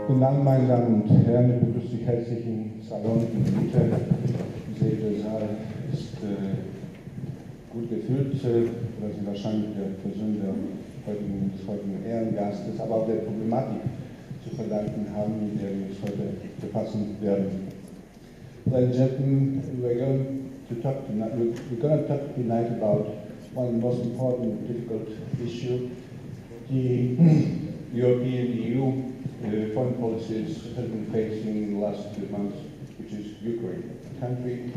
Guten Abend, meine Damen und Herren, ich begrüße Sie herzlich im Salon InMitte. Ich sehe, der Saal ist gut gefüllt, weil Sie wahrscheinlich der Person des heutigen Ehrengastes, aber auch der Problematik zu verdanken haben, mit der wir uns heute befassen werden. Ladies and gentlemen, we're going to talk tonight about one of the most important, difficult issue, the European EU foreign policies have been facing in the last 2 months, which is Ukraine, a country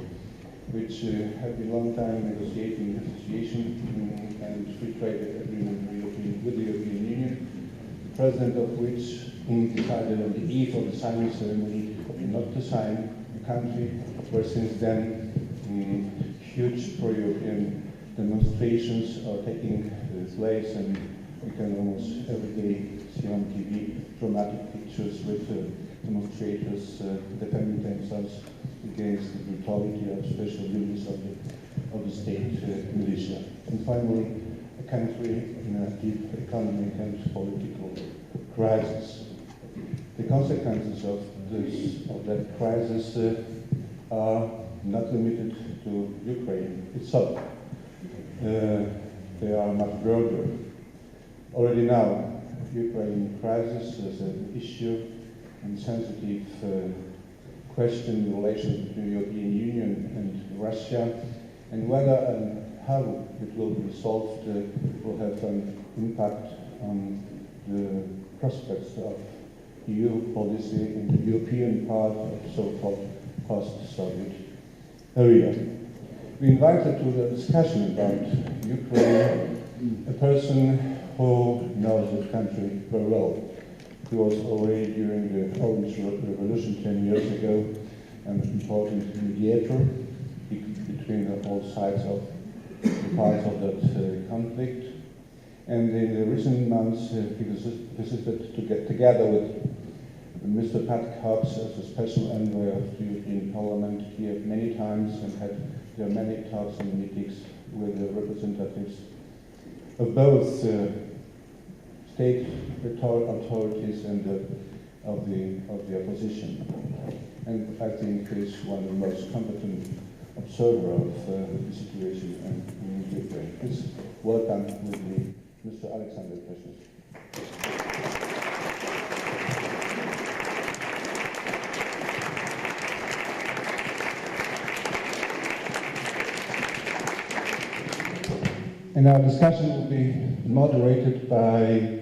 which had been a long time negotiating association and free trade agreement with the European Union, the president of which decided on the eve of the signing ceremony not to sign. A country where since then huge pro-European demonstrations are taking place, and we can almost every day see on TV dramatic pictures with demonstrators defending themselves against the brutality of special units of the state militia. And finally, a country in a deep economic and political crisis. The consequences of that crisis are not limited to Ukraine itself. They are much broader. Already now, Ukraine crisis is an issue and sensitive question in relations between the European Union and Russia, and whether and how it will be resolved will have an impact on the prospects of EU policy in the European part of so-called post-Soviet area. We invited to the discussion about Ukraine a person who knows the country very well. He was already during the Orange Revolution 10 years ago an important mediator between all sides of the parts of that conflict. And in the recent months, he visited to get together with Mr. Pat Cox as a special envoy of the European Parliament here many times, and there are many talks and meetings with the representatives of both state authorities and of the opposition. And I think he is one of the most competent observer of the situation in Ukraine. Please welcome with me Mr. Aleksander Kwaśniewski. And our discussion will be moderated by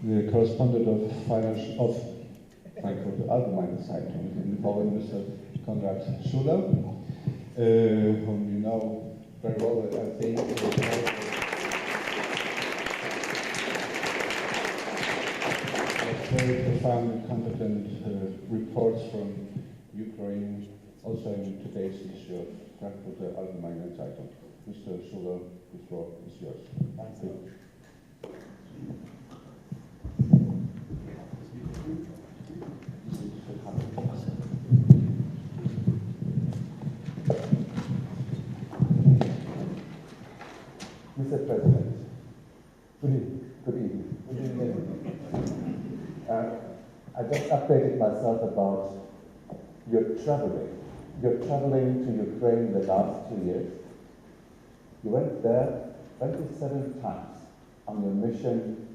the correspondent of Frankfurter Allgemeine Zeitung in Poland, Mr. Konrad Schuler, whom you know very well, I think. Very profound and competent reports from Ukraine, also in today's issue of Frankfurter Allgemeine Zeitung. Mr. Schuler, the floor is yours. Thank you. Mr. President, good evening. Good evening. I just updated myself about your traveling. You're traveling to Ukraine in the last 2 years. You went there 27 times on your mission,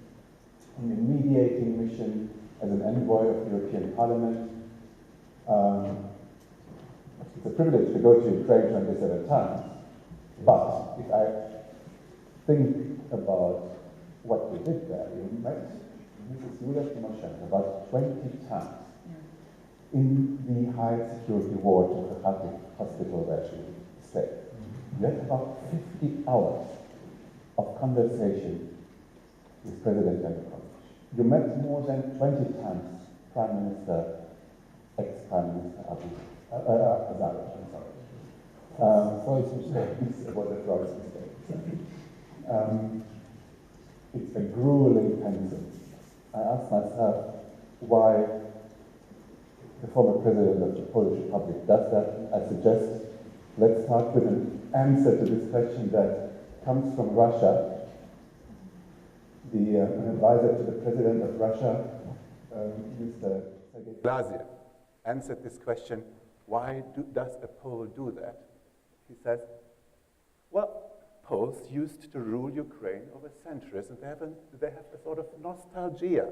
on your mediating mission as an envoy of the European Parliament. It's a privilege to go to Ukraine 27 times, but if I think about what you did there, you met Mrs. Yulia Tymoshenko about 20 times in the high security ward of the Kharkiv hospital where she stayed. You had about 50 hours of conversation with President Yanukovych. You met more than 20 times Prime Minister, ex-Prime Minister Azarov, I'm sorry. Freud's mistake. It was a Freud's mistake. It's a grueling pencil. I asked myself why the former president of the Polish Republic does that. I suggest let's start with an answer to this question that comes from Russia. An advisor to the president of Russia, Mr. Sergei Glaziev answered this question, why does a Pole do that? He says, well, Poles used to rule Ukraine over centuries, and they have a sort of nostalgia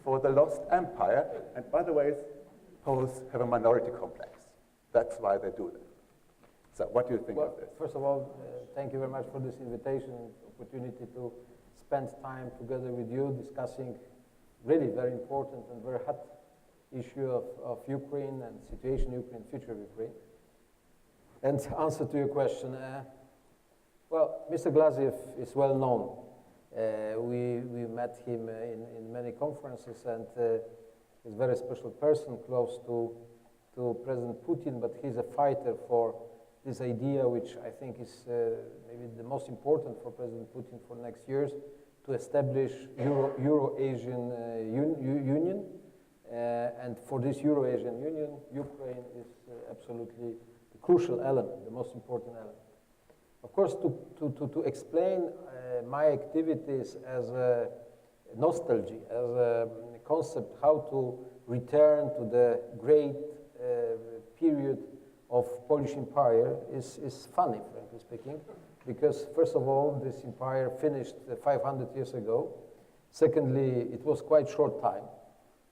for the lost empire. And by the way, Poles have a minority complex. That's why they do that. So what do you think of this? First of all, thank you very much for this invitation and opportunity to spend time together with you discussing really very important and very hot issue of Ukraine and situation in Ukraine, future of Ukraine. And answer to your question, well, Mr. Glaziev is well known. We met him in many conferences, and he's a very special person, close to President Putin, but he's a fighter for this idea, which I think is maybe the most important for President Putin for next years, to establish Euro-Asian Union. And for this Euro-Asian Union, Ukraine is absolutely the crucial element, the most important element. Of course, to explain my activities as a nostalgia, as a concept, how to return to the great period of Polish Empire is funny, frankly speaking, because first of all, this empire finished 500 years ago. Secondly, it was quite short time,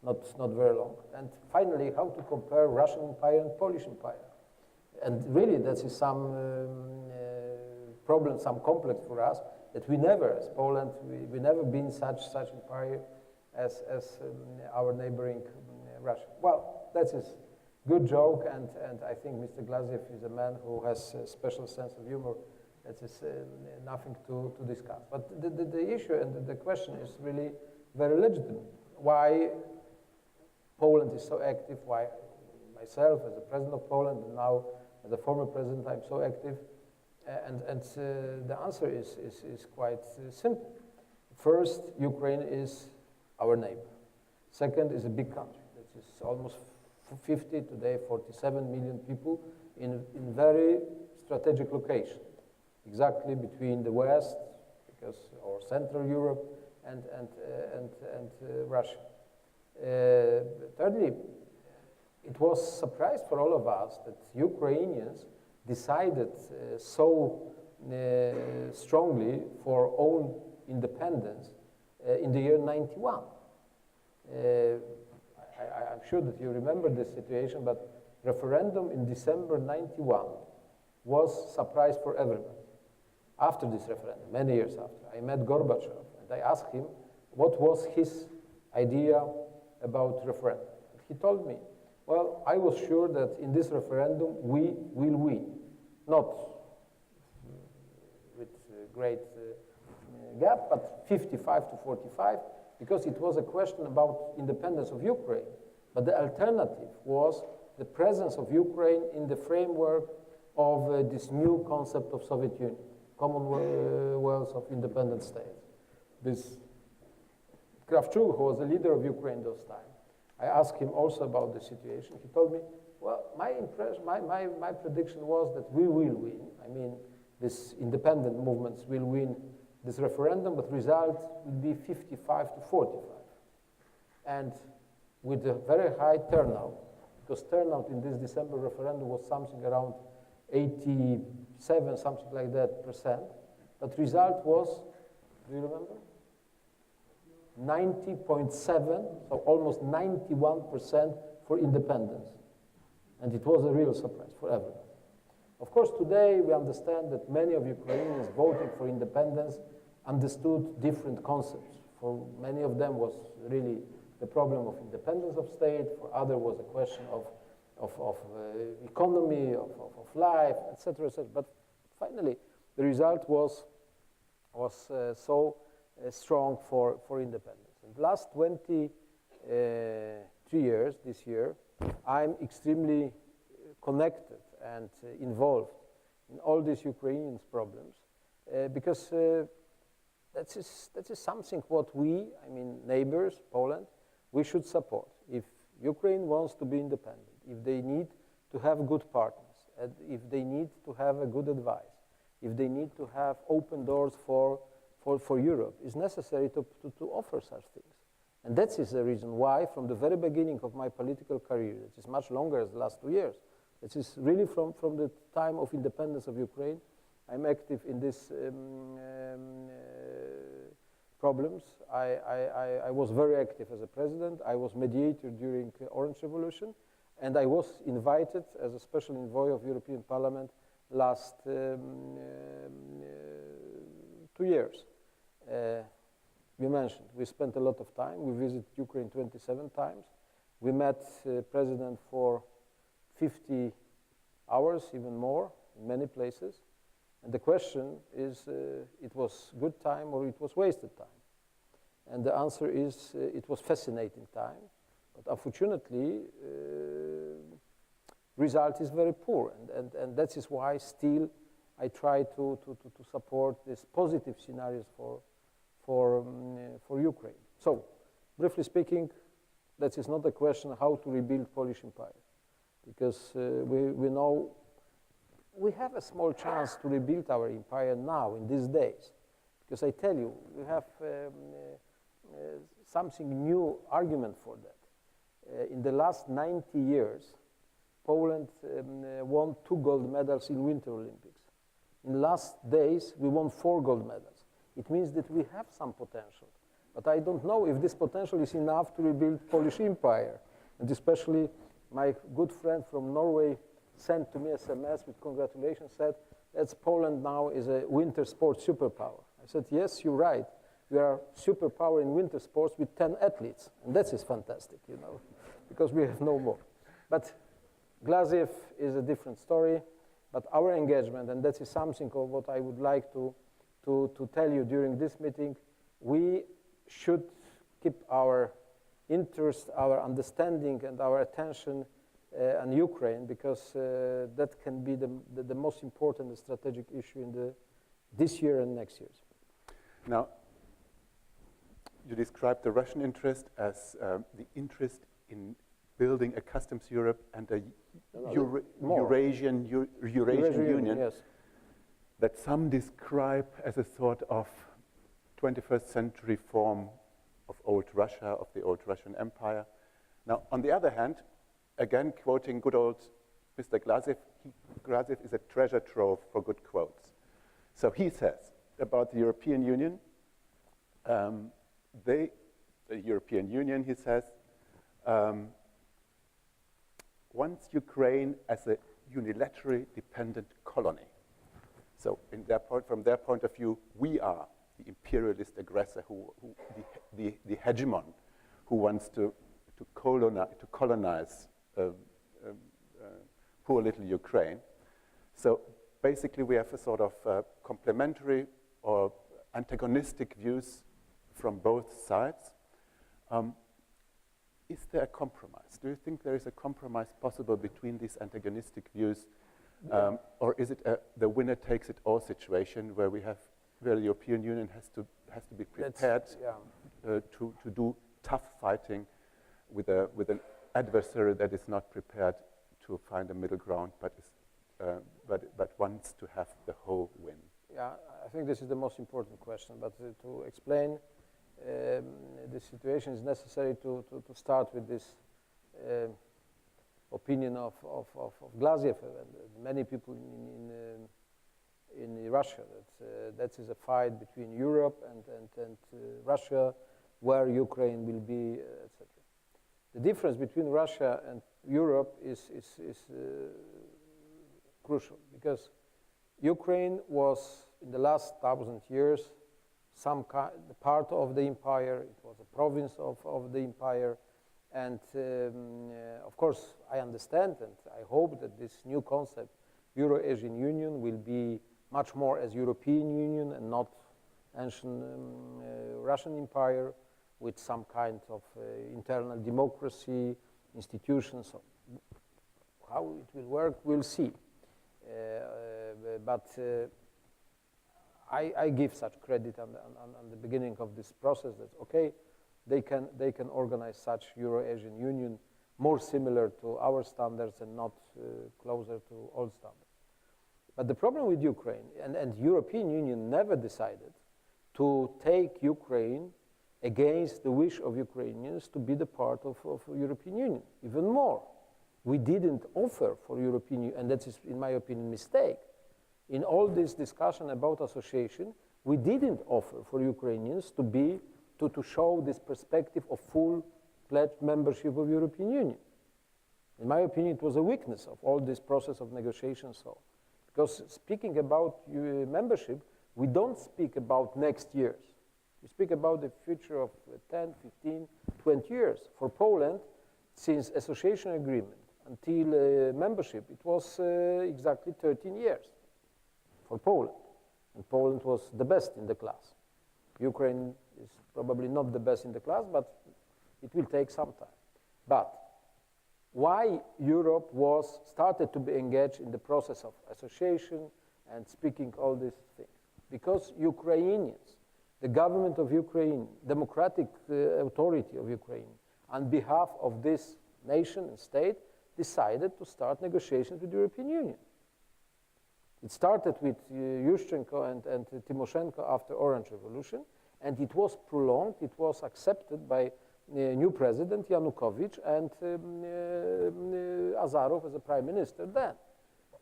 not very long. And finally, how to compare Russian Empire and Polish Empire. And really, that is some problem, some complex for us, that we never, as Poland, we never been such empire as our neighboring Russia. Well, that is good joke, and I think Mr. Glaziev is a man who has a special sense of humor. That is nothing to discuss. But the issue and the question is really very legitimate. Why Poland is so active, why myself as the president of Poland and now as a former president I'm so active, and the answer is quite simple. First, Ukraine is our neighbor. Second, is a big country. That is almost 50, today 47 million people in very strategic location, exactly between the West, or Central Europe, and Russia. Thirdly, it was a surprise for all of us that Ukrainians decided so strongly for own independence in the year 91. I'm sure that you remember this situation, but referendum in December 91 was a surprise for everyone. After this referendum, many years after, I met Gorbachev and I asked him what was his idea about referendum. He told me, well, I was sure that in this referendum we will win, not with great gap, but 55 to 45, because it was a question about independence of Ukraine. But the alternative was the presence of Ukraine in the framework of this new concept of Soviet Union, Commonwealth of Independent States. This Kravchuk, who was the leader of Ukraine those times, I asked him also about the situation. He told me, well, my prediction was that we will win. I mean, these independent movements will win this referendum, but result will be 55 to 45. And with a very high turnout, because turnout in this December referendum was something around 87, something like that %. But result was, do you remember? 90.7, so almost 91% for independence. And it was a real surprise for everyone. Of course, today we understand that many of Ukrainians voting for independence understood different concepts. For many of them was really the problem of independence of state. For others was a question of economy, of life, etc., etc. But finally, the result was so strong for independence. In the last 23 years, this year, I'm extremely connected and involved in all these Ukrainians' problems because that is something what we, I mean neighbors, Poland, we should support. If Ukraine wants to be independent, if they need to have good partners, and if they need to have a good advice, if they need to have open doors for Europe, it's necessary to offer such things. And that is the reason why, from the very beginning of my political career, it is much longer as the last 2 years, it is really from the time of independence of Ukraine, I'm active in these problems. I was very active as a president. I was mediator during Orange Revolution, and I was invited as a special envoy of European Parliament last 2 years. You mentioned, we spent a lot of time. We visited Ukraine 27 times. We met President for 50 hours, even more, in many places. And the question is, it was good time or it was wasted time? And the answer is, it was fascinating time. But unfortunately, result is very poor. And that is why still I try to support these positive scenarios for Ukraine. So, briefly speaking, that is not a question how to rebuild Polish Empire. Because we know we have a small chance to rebuild our empire now, in these days. Because I tell you, we have something new argument for that. In the last 90 years, Poland won 2 gold medals in Winter Olympics. In the last days, we won 4 gold medals. It means that we have some potential. But I don't know if this potential is enough to rebuild Polish Empire. And especially my good friend from Norway sent to me SMS with congratulations, said, that's Poland now is a winter sports superpower. I said, yes, you're right. We are superpower in winter sports with 10 athletes. And that is fantastic, you know, because we have no more. But Glaziev is a different story. But our engagement, and that is something of what I would like to tell you during this meeting, we should keep our interest, our understanding, and our attention on Ukraine, because that can be the most important strategic issue in this year and next years. Now, you described the Russian interest as the interest in building a customs Europe and a Eurasian Union, yes, that some describe as a sort of 21st century form of old Russia, of the old Russian Empire. Now, on the other hand, again, quoting good old Mr. Glaziev, Glaziev is a treasure trove for good quotes. So he says about the European Union, the European Union, he says, wants Ukraine as a unilaterally dependent colony. So from their point of view, we are the imperialist aggressor, the hegemon, who wants to colonize poor little Ukraine. So basically we have a sort of complementary or antagonistic views from both sides. Is there a compromise? Do you think there is a compromise possible between these antagonistic views? Or is it the winner takes it all situation where the European Union has to be prepared to do tough fighting with an adversary that is not prepared to find a middle ground, but wants to have the whole win? Yeah, I think this is the most important question. But to explain the situation, is necessary to start with this opinion of Glaziev and many people in Russia, that is a fight between Europe and Russia, where Ukraine will be, etc. The difference between Russia and Europe is crucial, because Ukraine was, in the last 1,000 years, part of the empire. It was a province of the empire. And of course, I understand and I hope that this new concept, Euro-Asian Union, will be much more as European Union and not ancient Russian Empire with some kind of internal democracy, institutions. So how it will work, we'll see. But I give such credit on the beginning of this process that, okay, they can organize such Euro-Asian Union more similar to our standards and not closer to old standards. But the problem with Ukraine, and European Union never decided to take Ukraine against the wish of Ukrainians to be the part of European Union. Even more, we didn't offer for European Union, and that is, in my opinion, a mistake. In all this discussion about association, we didn't offer for Ukrainians to show this perspective of full-fledged membership of European Union. In my opinion, it was a weakness of all this process of negotiation. So, because speaking about membership, we don't speak about next years. We speak about the future of 10, 15, 20 years. For Poland, since association agreement until membership, it was exactly 13 years for Poland. And Poland was the best in the class. Ukraine is probably not the best in the class, but it will take some time. But why Europe started to be engaged in the process of association and speaking all these things? Because Ukrainians, the government of Ukraine, democratic authority of Ukraine, on behalf of this nation and state, decided to start negotiations with the European Union. It started with Yushchenko and Tymoshenko after Orange Revolution, and it was prolonged, it was accepted by new president Yanukovych and Azarov as a prime minister then.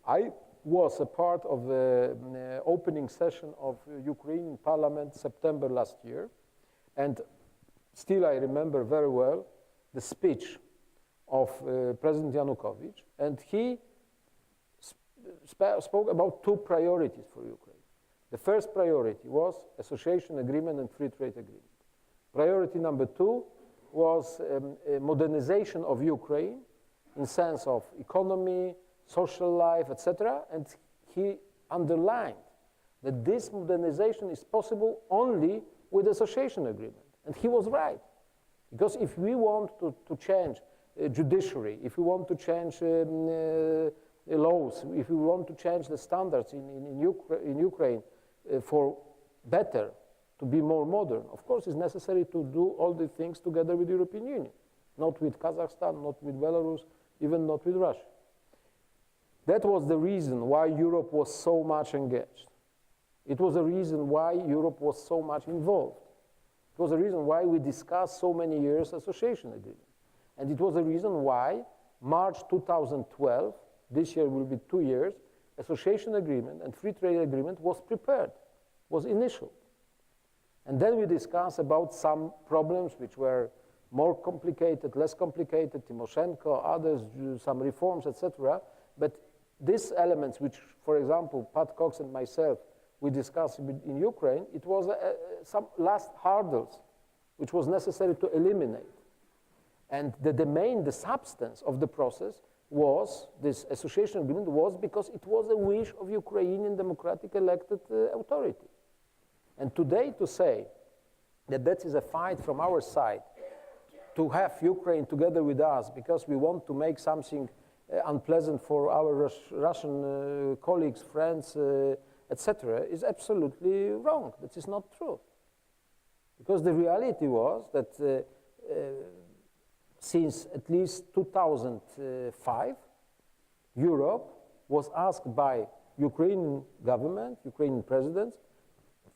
I was a part of the opening session of Ukrainian parliament September last year, and still I remember very well the speech of President Yanukovych, and he spoke about two priorities for Ukraine. The first priority was association agreement and free trade agreement. Priority number two was modernization of Ukraine in sense of economy, social life, etc. And he underlined that this modernization is possible only with association agreement. And he was right. Because if we want to change judiciary, if we want to change laws, if we want to change the standards in Ukraine for better, to be more modern, of course it's necessary to do all these things together with the European Union. Not with Kazakhstan, not with Belarus, even not with Russia. That was the reason why Europe was so much engaged. It was the reason why Europe was so much involved. It was the reason why we discussed so many years association agreement. And it was the reason why March 2012, this year will be 2 years, association agreement and free trade agreement was prepared, was initial. And then we discussed about some problems which were more complicated, less complicated, Tymoshenko, others, some reforms, etc. But these elements which, for example, Pat Cox and myself, we discussed in Ukraine, it was some last hurdles which was necessary to eliminate. And the substance of the process was, this association agreement was because it was a wish of Ukrainian democratic elected authority. And today to say that that is a fight from our side to have Ukraine together with us because we want to make something unpleasant for our Russian colleagues, friends, etc., is absolutely wrong. That is not true. Because the reality was that since at least 2005, Europe was asked by Ukrainian government, Ukrainian presidents,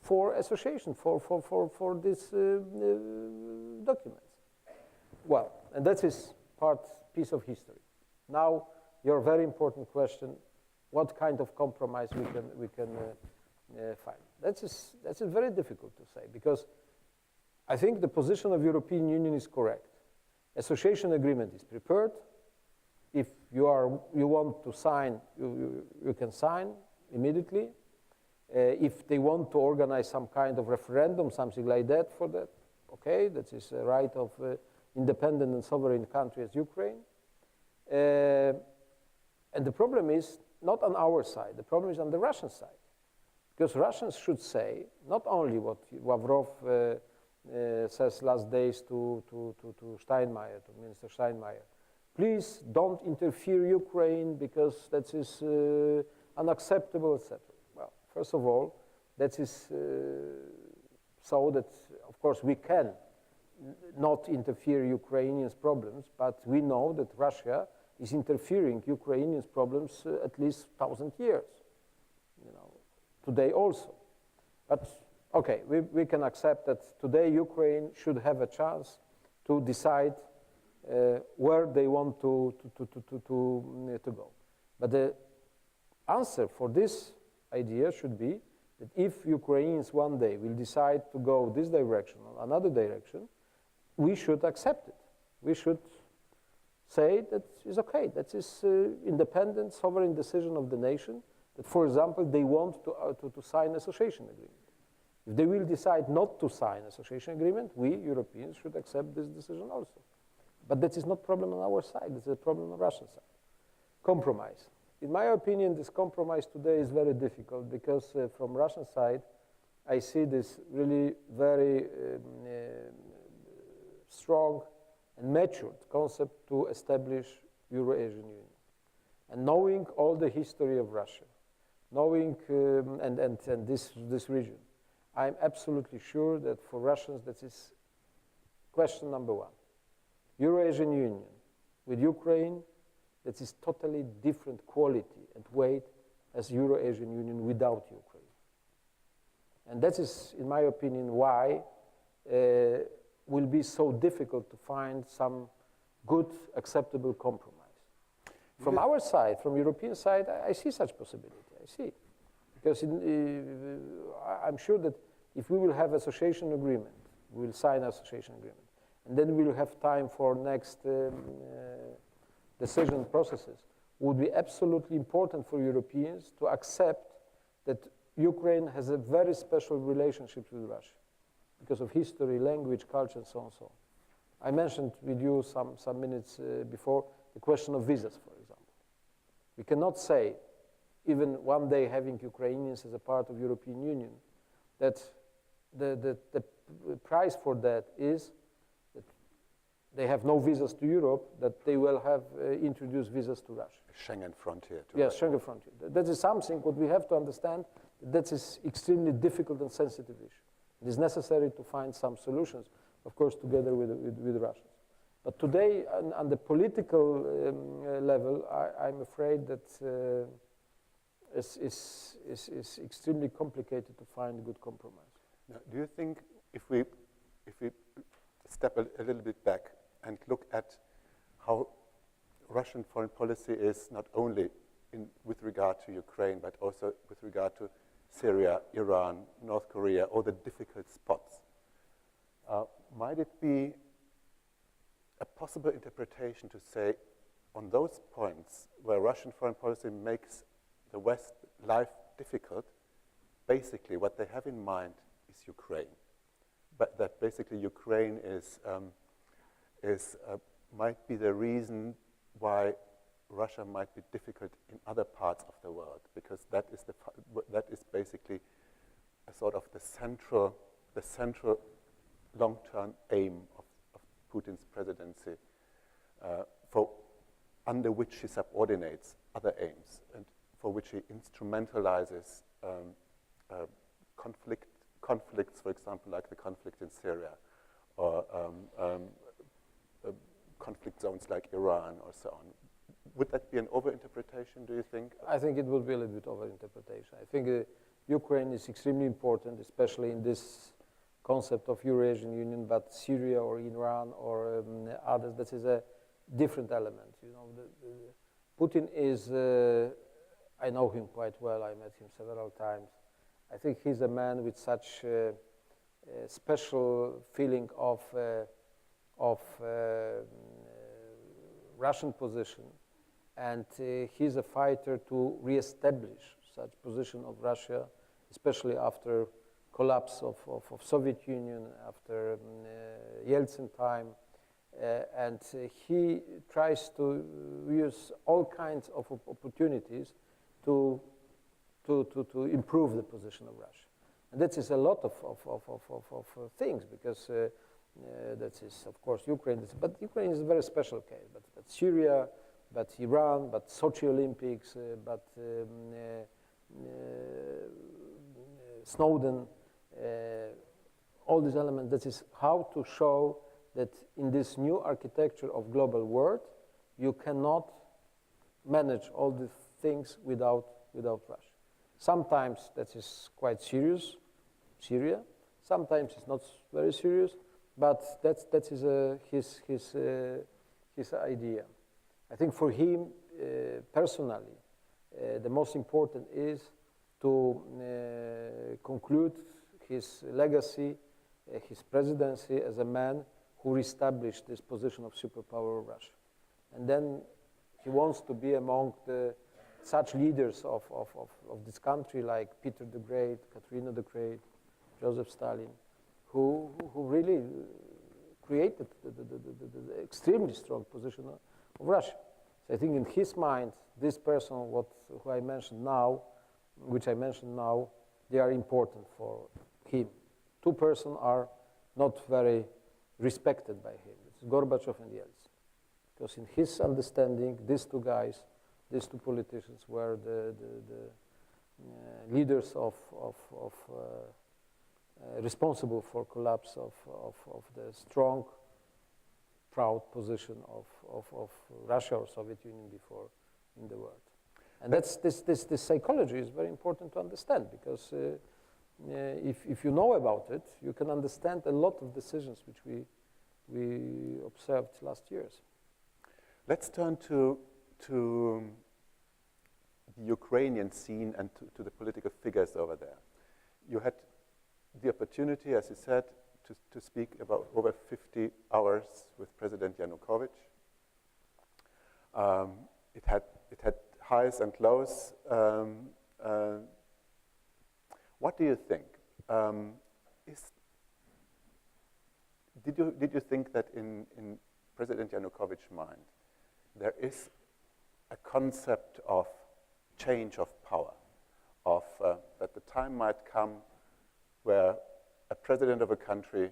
for association, for these documents. Well, and that is piece of history. Now, your very important question, what kind of compromise we can find? That's very difficult to say, because I think the position of European Union is correct. Association agreement is prepared. If you want to sign, you can sign immediately. If they want to organize some kind of referendum, something like that for that, okay, that is a right of independent and sovereign country as Ukraine. And the problem is not on our side, the problem is on the Russian side. Because Russians should say not only what Lavrov says last days to Steinmeier, to Minister Steinmeier, please don't interfere Ukraine because that is unacceptable, etc. Well, first of all, that is so that, of course, we can not interfere Ukrainians' problems, but we know that Russia is interfering Ukrainians' problems at least 1,000 years, today also. But okay, we can accept that today Ukraine should have a chance to decide where they want to go. But the answer for this idea should be that if Ukrainians one day will decide to go this direction or another direction, we should accept it. We should say that it's okay, that is independent, sovereign decision of the nation, that, for example, they want to sign association agreement. If they will decide not to sign association agreement, we, Europeans, should accept this decision also. But that is not a problem on our side, it's a problem on the Russian side. Compromise. In my opinion, this compromise today is very difficult because from Russian side, I see this really very strong and matured concept to establish Euro-Asian Union. And knowing all the history of Russia, knowing and this region, I'm absolutely sure that for Russians that is question number one. Euro-Asian Union with Ukraine, that is totally different quality and weight as Euro-Asian Union without Ukraine. And that is, in my opinion, why will be so difficult to find some good, acceptable compromise. From our side, from European side, I see such possibility. I see. Because I'm sure that if we will have association agreement, we will sign association agreement, and then we will have time for next decision processes, would be absolutely important for Europeans to accept that Ukraine has a very special relationship with Russia because of history, language, culture, and so on and so on. I mentioned with you some minutes before the question of visas, for example. We cannot say, even one day having Ukrainians as a part of European Union, that the price for that is that they have no visas to Europe, that they will have introduced visas to Russia. Schengen frontier. Yes, Schengen frontier. That is something what we have to understand, that is extremely difficult and sensitive issue. It is necessary to find some solutions, of course, together with Russians. But today, on the political level, I'm afraid that it's extremely complicated to find a good compromise. Now, do you think if we step a little bit back and look at how Russian foreign policy is not only with regard to Ukraine, but also with regard to Syria, Iran, North Korea, all the difficult spots, might it be a possible interpretation to say on those points where Russian foreign policy makes the West life difficult, basically what they have in mind is Ukraine, but that basically Ukraine might be the reason why Russia might be difficult in other parts of the world, because that is basically a sort of the central long-term aim of Putin's presidency, under which he subordinates other aims and for which he instrumentalizes conflicts, for example, like the conflict in Syria, or conflict zones like Iran, or so on. Would that be an overinterpretation, do you think? I think it will be a little bit overinterpretation. I think Ukraine is extremely important, especially in this concept of Euro-Asian Union, but Syria or Iran or others, that is a different element. You know, Putin is, I know him quite well, I met him several times. I think he's a man with such a special feeling of Russian position, and he's a fighter to reestablish such position of Russia, especially after collapse of Soviet Union, after Yeltsin time, and he tries to use all kinds of opportunities to improve the position of Russia. And that is a lot of things, because that is, of course, Ukraine. But Ukraine is a very special case. But Syria, but Iran, but Sochi Olympics, but Snowden, all these elements. That is how to show that in this new architecture of global world, you cannot manage all the things without Russia. Sometimes that is quite serious. Syria. Sometimes it's not very serious, but that's his idea. I think for him personally, the most important is to conclude his legacy, his presidency as a man who reestablished this position of superpower of Russia. And then he wants to be among such leaders of this country like Peter the Great, Katrina the Great, Joseph Stalin, who really created the extremely strong position of Russia. So I think in his mind, this person, who I mentioned now, they are important for him. Two persons are not very respected by him. It's Gorbachev and Yeltsin. Because in his understanding, these two guys, these two politicians were the leaders responsible for collapse of the strong, proud position of Russia or Soviet Union before in the world. And that's this psychology is very important to understand, because if you know about it, you can understand a lot of decisions which we observed last years. Let's turn to the Ukrainian scene and to the political figures over there. You had the opportunity, as you said, to speak about over 50 hours with President Yanukovych. It had highs and lows. What do you think? Did you think that in President Yanukovych's mind there is a concept of change of power, of that the time might come where a president of a country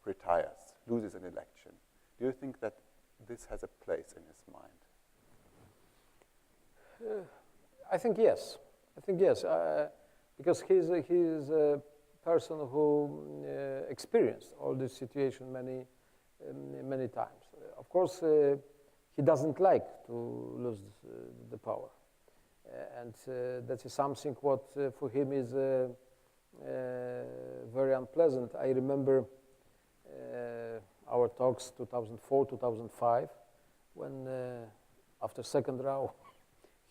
retires, loses an election? Do you think that this has a place in his mind? I think yes. Because he's a person who experienced all this situation many times. Of course, he doesn't like to lose the power, and that is something what for him is very unpleasant. I remember our talks 2004, 2005, when after second round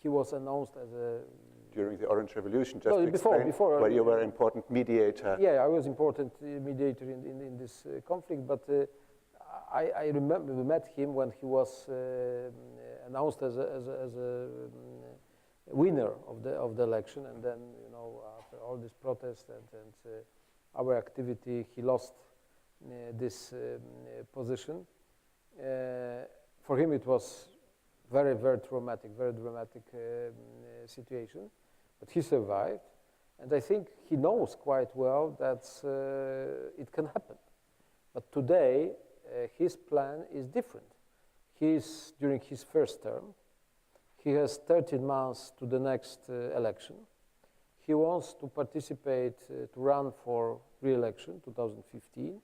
he was announced as a... During the Orange Revolution, before, where you were an important mediator. Yeah, I was important mediator in this conflict, but I remember we met him when he was announced as a winner of the election, and then after all this protest and our activity, he lost this position. For him, it was very dramatic situation, but he survived, and I think he knows quite well that it can happen. But today, his plan is different. During his first term, he has 13 months to the next election. He wants to participate, to run for re-election, 2015.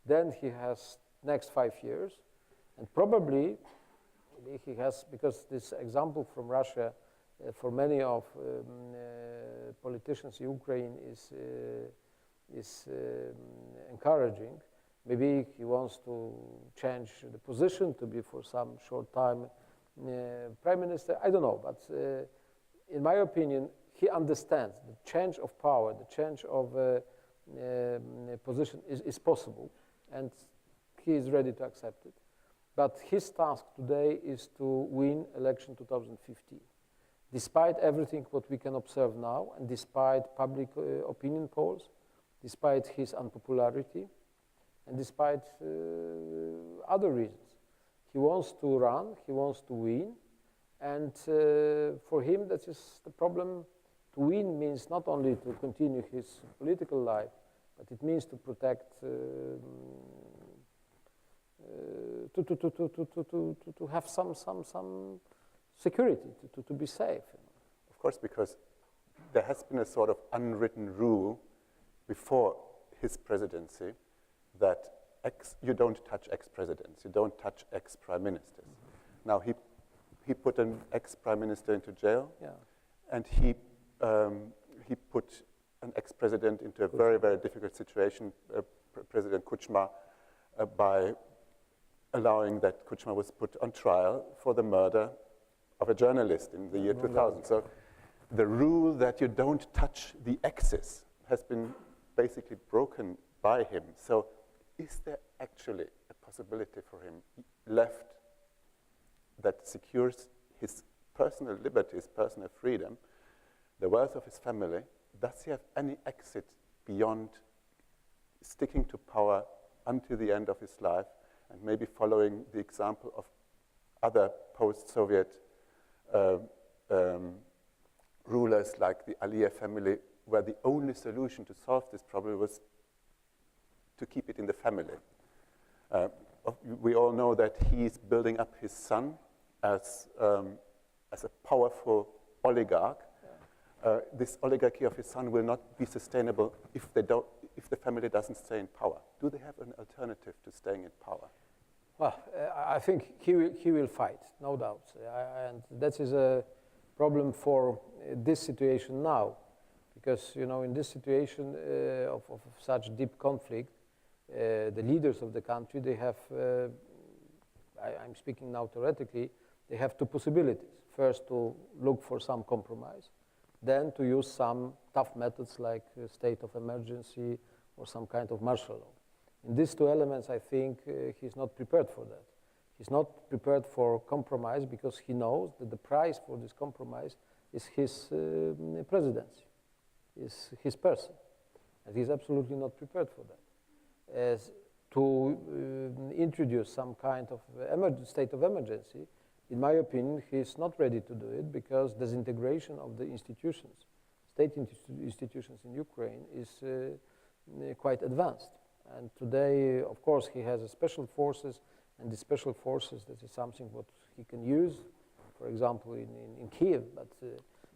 Then he has next 5 years, and probably he has, because this example from Russia, for many of politicians in Ukraine is encouraging. Maybe he wants to change the position to be for some short time prime minister. I don't know, but in my opinion, he understands the change of power, the change of position is possible, and he is ready to accept it. But his task today is to win election 2015. Despite everything what we can observe now, and despite public opinion polls, despite his unpopularity, and despite other reasons. He wants to run, he wants to win, and for him that is the problem. To win means not only to continue his political life, but it means to protect, to have some security, to be safe. Of course, because there has been a sort of unwritten rule before his presidency that you don't touch ex-presidents, you don't touch ex-prime ministers. Mm-hmm. Now he put an ex-prime minister into jail, yeah. And he put an ex-president into a very, very difficult situation, President Kuchma, by allowing that Kuchma was put on trial for the murder of a journalist in the year 2000. So the rule that you don't touch the axis has been basically broken by him. So is there actually a possibility for him left that secures his personal liberties, personal freedom, the wealth of his family? Does he have any exit beyond sticking to power until the end of his life and maybe following the example of other post-Soviet rulers like the Aliyev family, where the only solution to solve this problem was to keep it in the family? We all know that he's building up his son as a powerful oligarch. This oligarchy of his son will not be sustainable if the family doesn't stay in power. Do they have an alternative to staying in power? Well, I think he will fight, no doubt. And that is a problem for this situation now. Because, in this situation of such deep conflict, the leaders of the country, they have, I'm speaking now theoretically, they have two possibilities. First, to look for some compromise, then to use some tough methods like state of emergency or some kind of martial law. In these two elements, I think he's not prepared for that. He's not prepared for compromise because he knows that the price for this compromise is his presidency, is his person. And he's absolutely not prepared for that. As to introduce some kind of state of emergency, in my opinion, he's not ready to do it because disintegration of the institutions, state institutions in Ukraine is quite advanced. And today, of course, he has a special forces, and the special forces, that is something what he can use, for example, in Kiev, but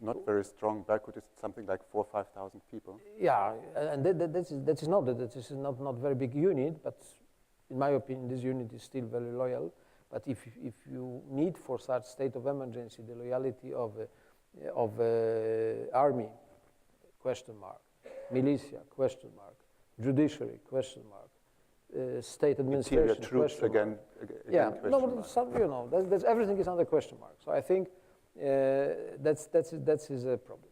not very strong. Bakhmut is something like 4,000 or 5,000 people. Yeah, and that is not very big unit, but in my opinion, this unit is still very loyal. But if you need for such state of emergency the loyalty of army, question mark, militia, question mark, judiciary, question mark, state administration, interior troops again yeah, question no, but mark. some, that's everything is under question mark. So I think that's a problem.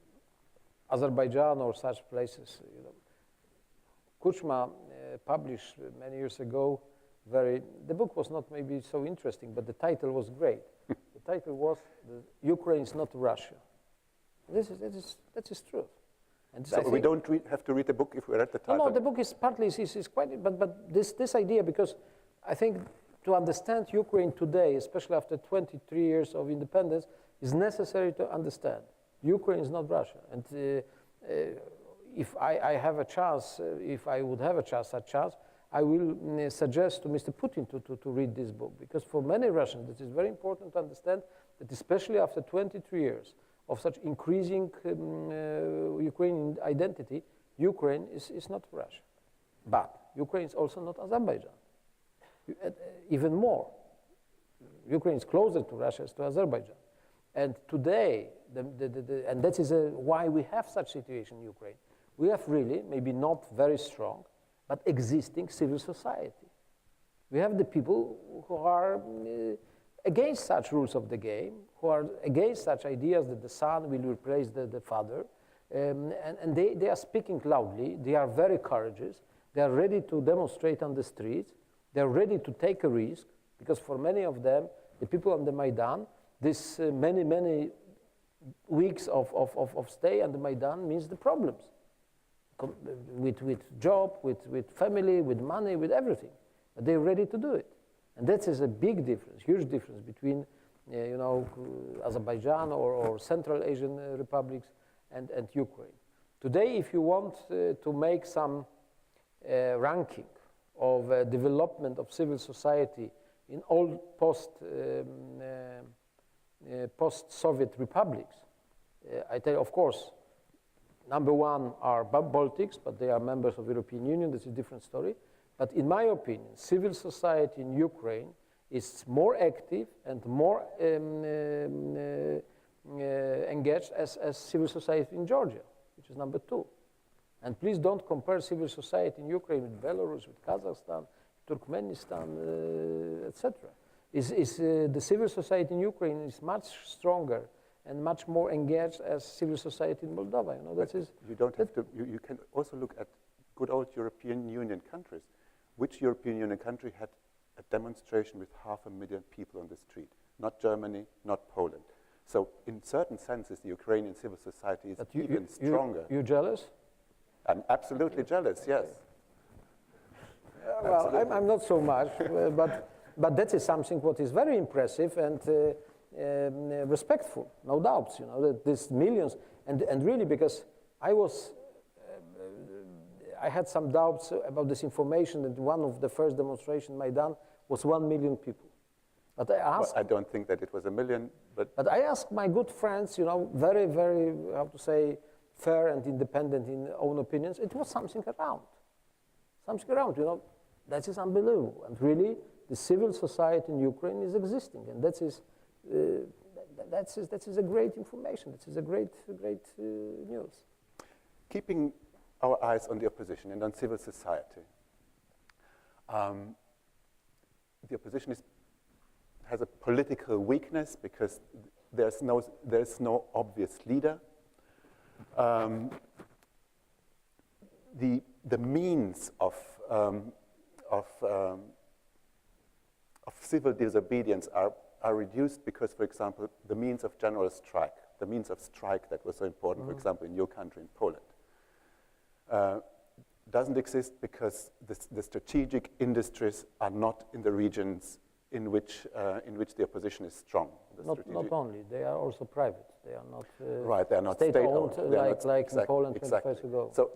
Azerbaijan or such places, Kuchma published many years ago. The book was not maybe so interesting, but the title was great. The title was "Ukraine is not Russia." That is true. And so we don't have to read the book if we read the title. No, the book is partly is quite, but this idea, because I think to understand Ukraine today, especially after 23 years of independence, is necessary to understand Ukraine is not Russia. And if I have a chance, if I would have a chance, I will suggest to Mr. Putin to read this book, because for many Russians, it is very important to understand that especially after 23 years of such increasing Ukrainian identity, Ukraine is not Russia. But Ukraine is also not Azerbaijan. Even more, Ukraine is closer to Russia as to Azerbaijan. And today, and that is why we have such situation in Ukraine. We have really, maybe not very strong, but existing civil society. We have the people who are against such rules of the game, who are against such ideas that the son will replace the father, and they are speaking loudly, they are very courageous, they are ready to demonstrate on the streets, they are ready to take a risk, because for many of them, the people on the Maidan, this many weeks of stay on the Maidan means the problems. With job, with family, with money, with everything. But they're ready to do it. And that is a big difference, huge difference between Azerbaijan or Central Asian republics and Ukraine. Today, if you want to make some ranking of development of civil society in all post-Soviet republics, I tell you, of course, number one are Baltics, but they are members of the European Union. That's a different story. But in my opinion, civil society in Ukraine is more active and more engaged as civil society in Georgia, which is number two. And please don't compare civil society in Ukraine with Belarus, with Kazakhstan, Turkmenistan, etc. The civil society in Ukraine is much stronger and much more engaged as civil society in Moldova. You know, you don't have to. You can also look at good old European Union countries. Which European Union country had a demonstration with 500,000 people on the street? Not Germany, not Poland. So, in certain senses, the Ukrainian civil society is even stronger. You're jealous? I'm absolutely jealous. Yes. Well, I'm not so much, but that is something what is very impressive and respectful, no doubts. You know that these millions, and really because I had some doubts about this information that one of the first demonstrations Maidan was 1 million people. But I asked. Well, I don't think that it was 1 million, but I asked my good friends, you know, very, very, how to say, fair and independent in own opinions. It was something around. You know, that is unbelievable. And really, the civil society in Ukraine is existing, and that is a great information. That is a great news. Keeping our eyes on the opposition and on civil society, the opposition has a political weakness because there's no obvious leader. The means of civil disobedience are reduced because, for example, the means of general strike, the means of strike that was so important, for example, in your country, in Poland, doesn't exist because the strategic industries are not in the regions in which the opposition is strong. Not only, they are also private. They are not right. They are not state-owned like exactly, in Poland 25 exactly. years ago. So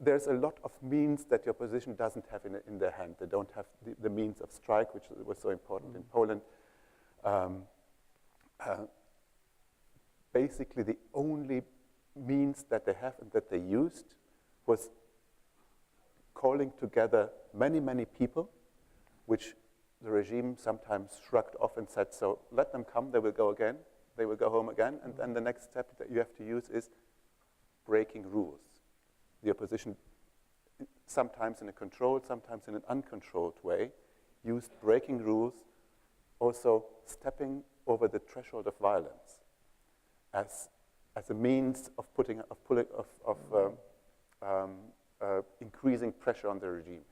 there's a lot of means that the opposition doesn't have in their hand. They don't have the means of strike, which was so important in Poland. Basically, the only means that they have and that they used was calling together many people, which the regime sometimes shrugged off and said, so let them come, they will go again, they will go home again, and then the next step that you have to use is breaking rules. The opposition, sometimes in a controlled, sometimes in an uncontrolled way, used breaking rules, also stepping over the threshold of violence as a means of increasing pressure on the regime.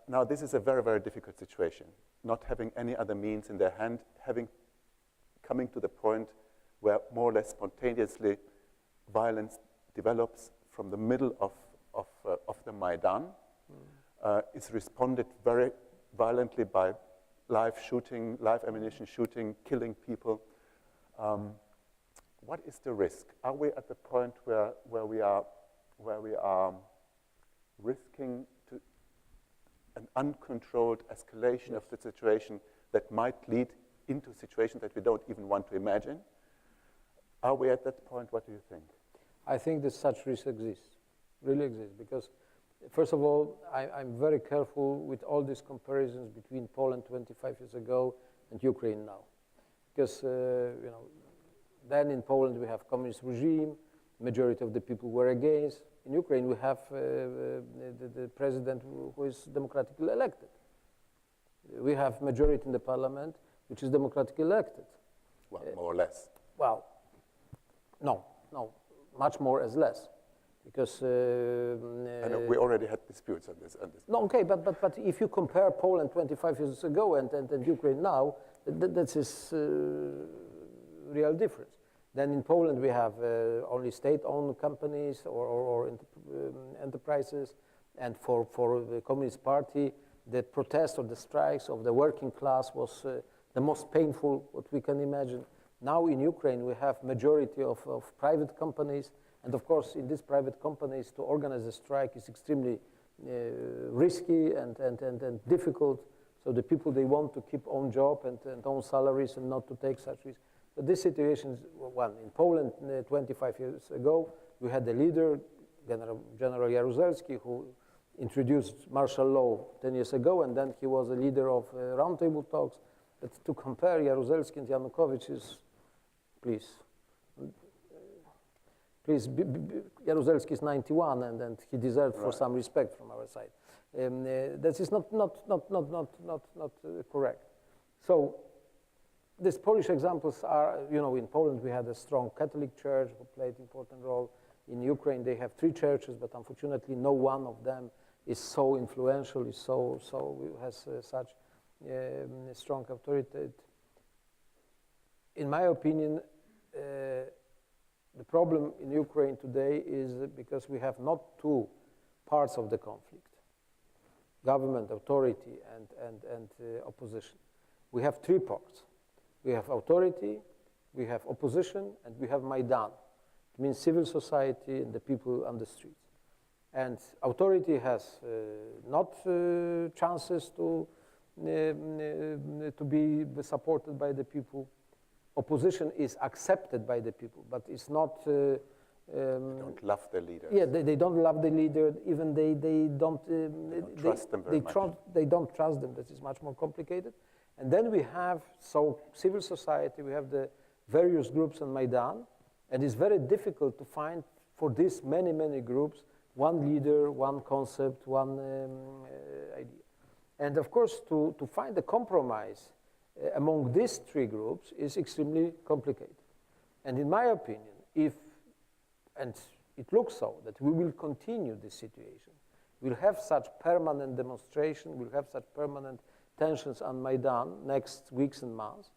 Now, this is a very, very difficult situation, not having any other means in their hand, coming to the point where more or less spontaneously violence develops from the middle of the Maidan, is responded very violently by live shooting, live ammunition shooting, killing people. What is the risk? Are we at the point where we are risking an uncontrolled escalation of the situation that might lead into a situation that we don't even want to imagine? Are we at that point? What do you think? I think that such risk exists, really exists, because first of all, I'm very careful with all these comparisons between Poland 25 years ago and Ukraine now, because you know, then in Poland we have communist regime, majority of the people were against. In Ukraine, we have the president who is democratically elected. We have majority in the parliament, which is democratically elected. Well, more or less. Well, no, much more as less, because I know we already had disputes on this. No, okay, but if you compare Poland 25 years ago and Ukraine now, that is real difference. Then in Poland we have only state-owned companies or enterprises, and for the Communist Party, the protest or the strikes of the working class was the most painful what we can imagine. Now in Ukraine we have majority of private companies, and of course in these private companies to organize a strike is extremely risky and difficult. So the people, they want to keep own job and own salaries and not to take such risks. But this situation is one. In Poland 25 years ago, we had a leader, General Jaruzelski, who introduced martial law 10 years ago, and then he was a leader of roundtable talks. But to compare Jaruzelski and Yanukovych is, please, Please, Jaruzelski is 91, and he deserved for some respect from our side. That is not correct. So these Polish examples are, in Poland we had a strong Catholic church who played an important role. In Ukraine they have 3 churches, but unfortunately no one of them is so influential, has such strong authority. In my opinion, the problem in Ukraine today is because we have not 2 parts of the conflict: government, authority, and opposition. We have 3 parts. We have authority, we have opposition, and we have Maidan. It means civil society and the people on the streets. And authority has not chances to be supported by the people. Opposition is accepted by the people, but it's not. They don't love their leaders. Yeah, they don't love the leader. Even they don't trust them very much. They don't trust them. That is much more complicated. And then we have civil society. We have the various groups on Maidan, and it's very difficult to find for these many groups one leader, one concept, one idea. And of course, to find a compromise among these 3 groups is extremely complicated. And in my opinion, and it looks so, that we will continue this situation, we'll have such permanent demonstration, we'll have such permanent tensions on Maidan next weeks and months,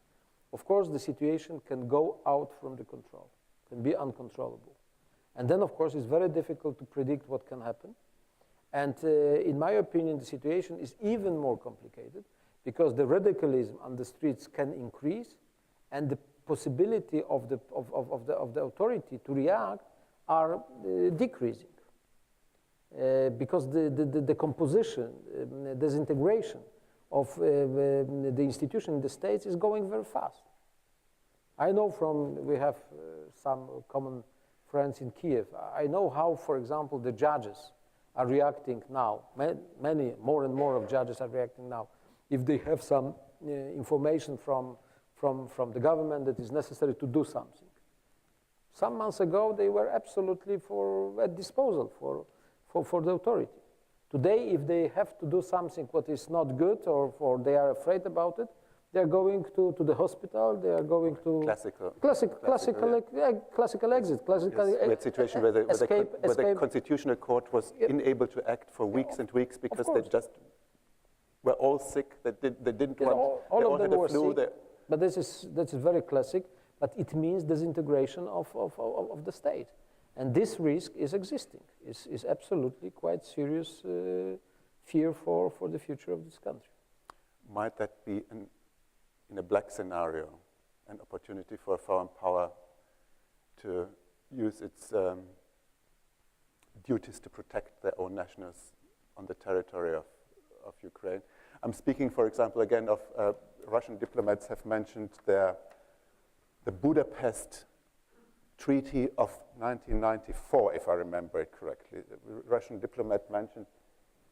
of course the situation can go out from the control, can be uncontrollable. And then of course it's very difficult to predict what can happen. And in my opinion, the situation is even more complicated because the radicalism on the streets can increase, and the possibility of the authority to react are decreasing. Because the composition, disintegration of the institution in the states is going very fast. I know we have some common friends in Kiev. I know how, for example, the judges are reacting now. Many, more and more of judges are reacting now. If they have some information from the government that is necessary to do something. Some months ago, they were absolutely at disposal for the authority. Today, if they have to do something what is not good or they are afraid about it, they are going to the hospital. They are going to classical exit. We had a situation where the Constitutional Court was unable to act for weeks and weeks because they just were all sick. They didn't want. All they of all them had were a flu. sick. But that's very classic. But it means disintegration of the state, and this risk is existing. Is absolutely quite serious fear for the future of this country. Might that be in a black scenario, an opportunity for a foreign power to use its duties to protect their own nationals on the territory of Ukraine? I'm speaking, for example, again of Russian diplomats have mentioned the Budapest Treaty of 1994, if I remember it correctly. The Russian diplomat mentioned,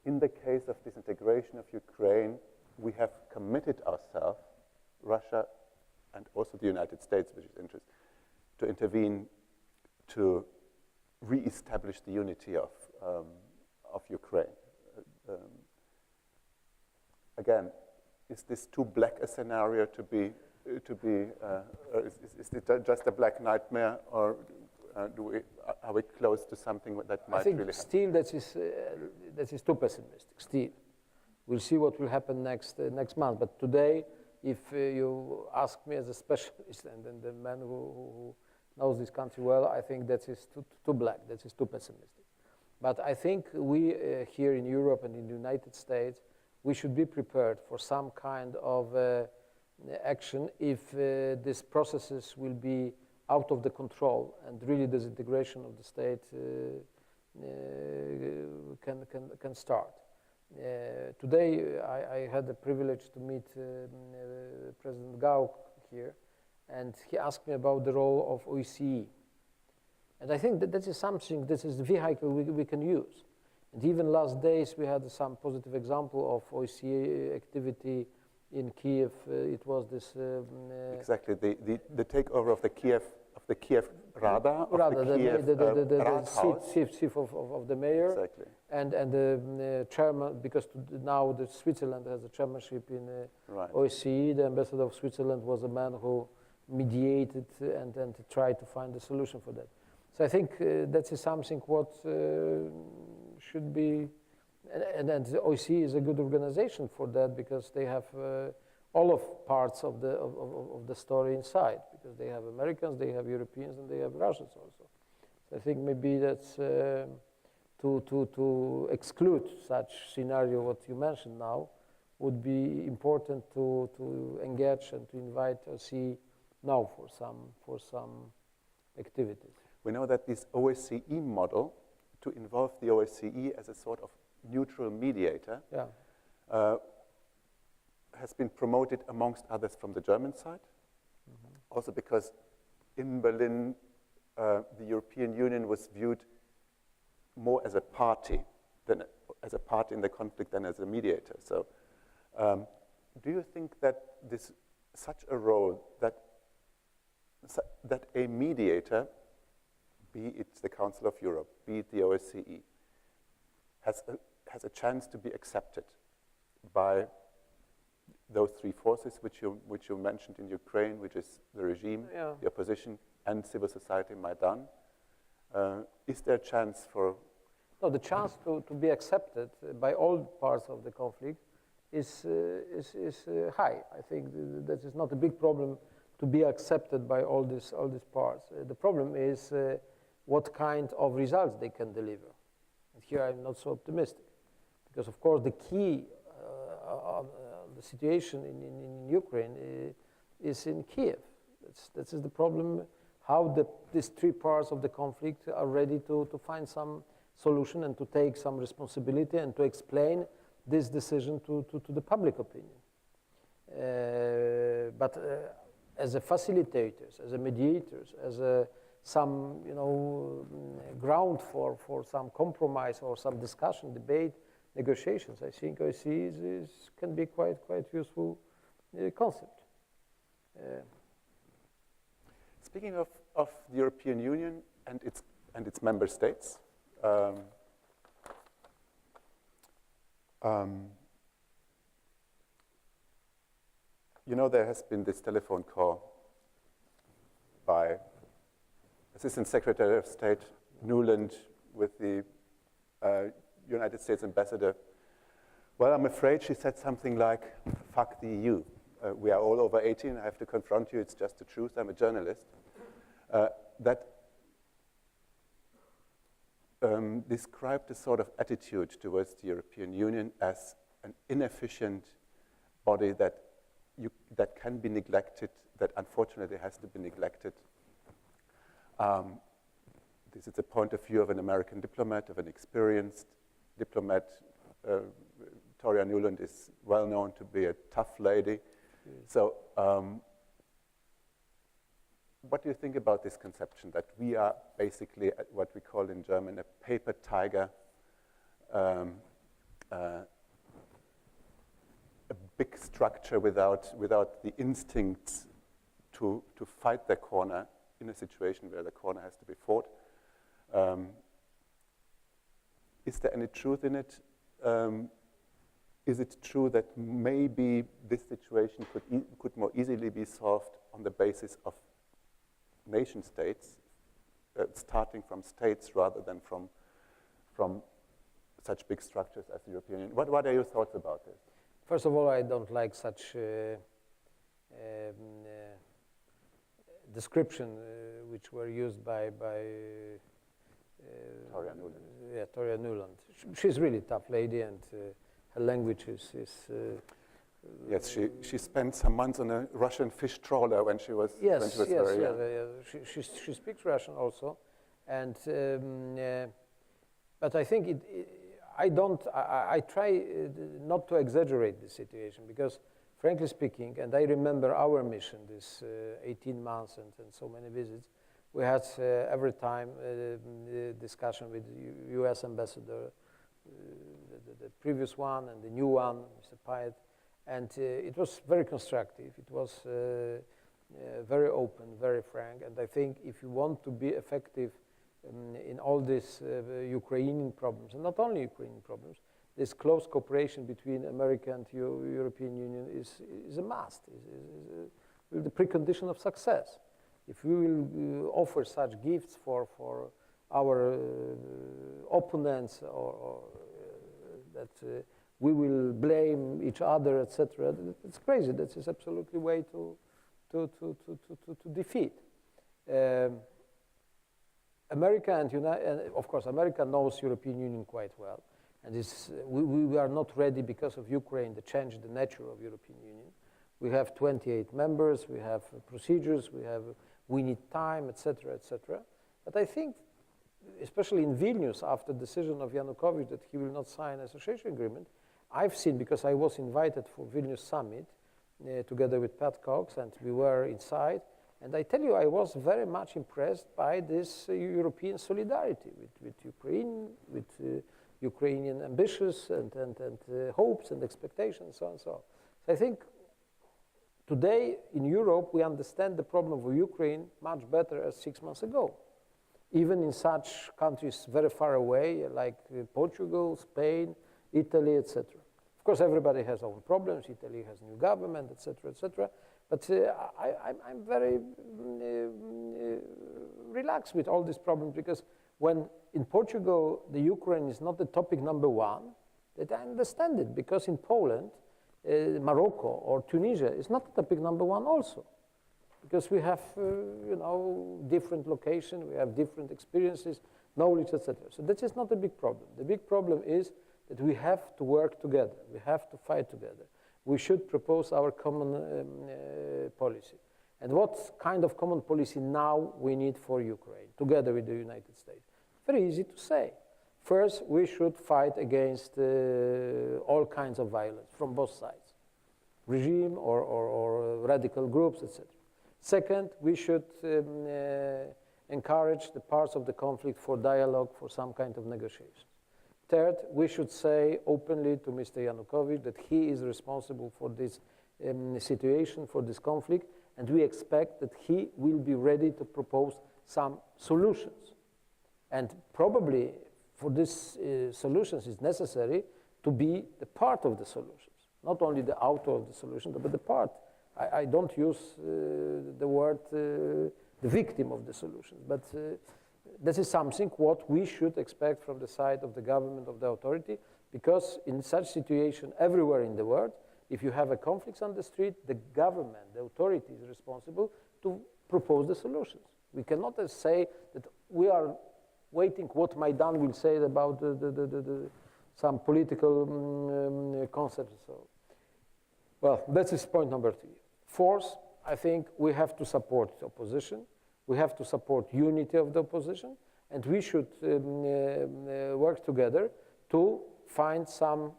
in the case of disintegration of Ukraine, we have committed ourselves, Russia and also the United States, which is interesting, to intervene to re-establish the unity of Ukraine. Again, is this too black a scenario to be? Is it just a black nightmare, or are we close to something that might really happen? Still that is too pessimistic. Still, we'll see what will happen next month. But today, if you ask me as a specialist and the man who knows this country well, I think that is too black. That is too pessimistic. But I think we here in Europe and in the United States, we should be prepared for some kind of action if these processes will be out of the control and really disintegration of the state can start. Today I had the privilege to meet President Gauck here, and he asked me about the role of OSCE. And I think that is something, this is the vehicle we can use. And even last days we had some positive example of OSCE activity in Kiev. It was this... exactly, the takeover of the Kiev, of the Kiev Rada, Rather, of the Kiev the Rathaus. chief of the mayor, Exactly. and the chairman, because now the Switzerland has a chairmanship in Right. OSCE. The ambassador of Switzerland was a man who mediated and tried to find a solution for that. So I think that is something what should be, and the OSCE is a good organization for that, because they have all of parts of the story inside, because they have Americans, they have Europeans, and they have Russians also. So I think maybe that's to exclude such scenario what you mentioned now would be important to engage and to invite OSCE now for some activities. We know that this OSCE model, to involve the OSCE as a sort of neutral mediator, Yeah. has been promoted amongst others from the German side. Also because in Berlin, the European Union was viewed more as a party in the conflict than as a mediator. So do you think that such a role, that a mediator, be it the Council of Europe, be it the OSCE, has a chance to be accepted by those three forces which you mentioned in Ukraine, which is the regime, Yeah. the opposition, and civil society Maidan? Is there a chance for... No, the chance to be accepted by all parts of the conflict is high. I think that is not a big problem to be accepted by all these parts. The problem is what kind of results they can deliver. And here I'm not so optimistic, because of course the key the situation in Ukraine is in Kiev. That is the problem, how these three parts of the conflict are ready to find some solution and to take some responsibility and to explain this decision to the public opinion. But as a facilitators, as a mediators, as some ground for some compromise or some discussion, debate, negotiations, I think OSCE can be quite useful concept. Speaking of the European Union and its member states, there has been this telephone call by Assistant Secretary of State Nuland with the United States ambassador. Well, I'm afraid she said something like, fuck the EU. We are all over 18, I have to confront you, it's just the truth, I'm a journalist. That described a sort of attitude towards the European Union as an inefficient body that can be neglected, that unfortunately has to be neglected. This is the point of view of an American diplomat, of an experienced diplomat. Toria Nuland is well known to be a tough lady. So what do you think about this conception that we are basically what we call in German a paper tiger, a big structure without the instincts to fight their corner in a situation where the corner has to be fought? Is there any truth in it? Is it true that maybe this situation could more easily be solved on the basis of nation states, starting from states rather than from such big structures as the European Union? What are your thoughts about this? First of all, I don't like such description which were used by Toria Nuland. Yeah, Toria Nuland. She's really a tough lady, and her language is yes, she spent some months on a Russian fish trawler when she was very young. She speaks Russian also, and but I think I try not to exaggerate the situation, because frankly speaking, and I remember our mission, this 18 months and so many visits, we had every time discussion with the U.S. ambassador, the previous one and the new one, Mr. Pyatt, and it was very constructive. It was very open, very frank, and I think if you want to be effective in all these Ukrainian problems, and not only Ukrainian problems, this close cooperation between America and European Union is a must, is the precondition of success. If we will offer such gifts for our opponents, or that we will blame each other, etc., it's crazy. That is absolutely way to defeat. America and of course, America knows European Union quite well, and we are not ready because of Ukraine to change the nature of European Union. We have 28 members, we have procedures, we need time, etc., etc. But I think, especially in Vilnius, after the decision of Yanukovych that he will not sign association agreement, I've seen, because I was invited for Vilnius summit together with Pat Cox, and we were inside, and I tell you, I was very much impressed by this European solidarity with Ukraine, with Ukrainian ambitions and hopes and expectations, so on and so on. So I think today in Europe, we understand the problem of Ukraine much better as 6 months ago. Even in such countries very far away, like Portugal, Spain, Italy, etc. Of course, everybody has own problems. Italy has new government, etc., etc. But I'm very relaxed with all these problems, because when in Portugal the Ukraine is not the topic number one, that I understand it, because in Poland, Morocco or Tunisia is not the topic number one also, because we have different location, we have different experiences, knowledge, etc. So that is not a big problem. The big problem is that we have to work together. We have to fight together. We should propose our common policy. And what kind of common policy now we need for Ukraine, together with the United States? Very easy to say. First, we should fight against all kinds of violence from both sides, regime or radical groups, etc. Second, we should encourage the parts of the conflict for dialogue, for some kind of negotiations. Third, we should say openly to Mr. Yanukovych that he is responsible for this situation, for this conflict, and we expect that he will be ready to propose some solutions. And probably for these solutions it's necessary to be the part of the solutions, not only the author of the solution, but the part. I don't use the word the victim of the solutions, but this is something what we should expect from the side of the government, of the authority, because in such situation everywhere in the world, if you have a conflict on the street, the government, the authority is responsible to propose the solutions. We cannot say that we are waiting what Maidan will say about some political concepts. So, well, that is point number 3. Fourth, I think we have to support the opposition. We have to support unity of the opposition, and we should work together to find some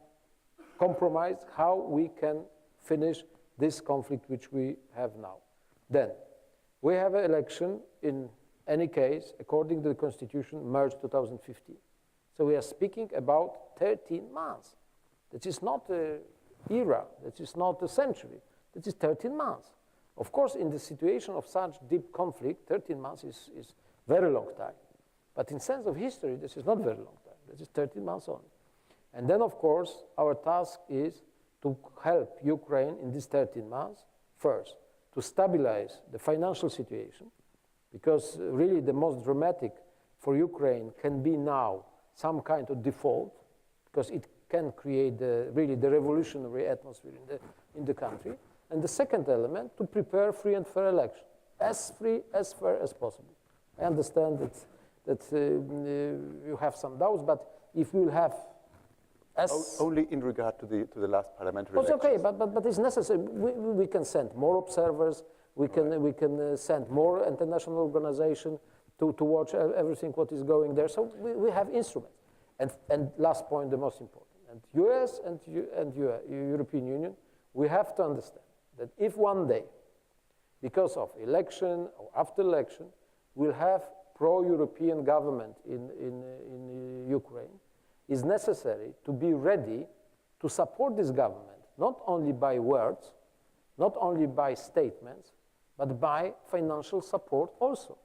compromise how we can finish this conflict which we have now. Then, we have an election in any case, according to the Constitution, March 2015. So we are speaking about 13 months. That is not an era, that is not a century, that is 13 months. Of course, in the situation of such deep conflict, 13 months is very long time. But in sense of history, this is not very long time. This is 13 months only. And then, of course, our task is to help Ukraine in these 13 months, first, to stabilize the financial situation, because really the most dramatic for Ukraine can be now some kind of default, because it can create really the revolutionary atmosphere in the country. And the second element, to prepare free and fair election, as free, as fair as possible. I understand that you have some doubts, but if we will have only in regard to the last parliamentary elections. It's okay, but it's necessary. We can send more observers. We can send more international organization to watch everything what is going there. So we have instruments. And last point, the most important. And US and European Union, we have to understand that if one day, because of election or after election, we'll have pro-European government in Ukraine, is necessary to be ready to support this government, not only by words, not only by statements, but by financial support also.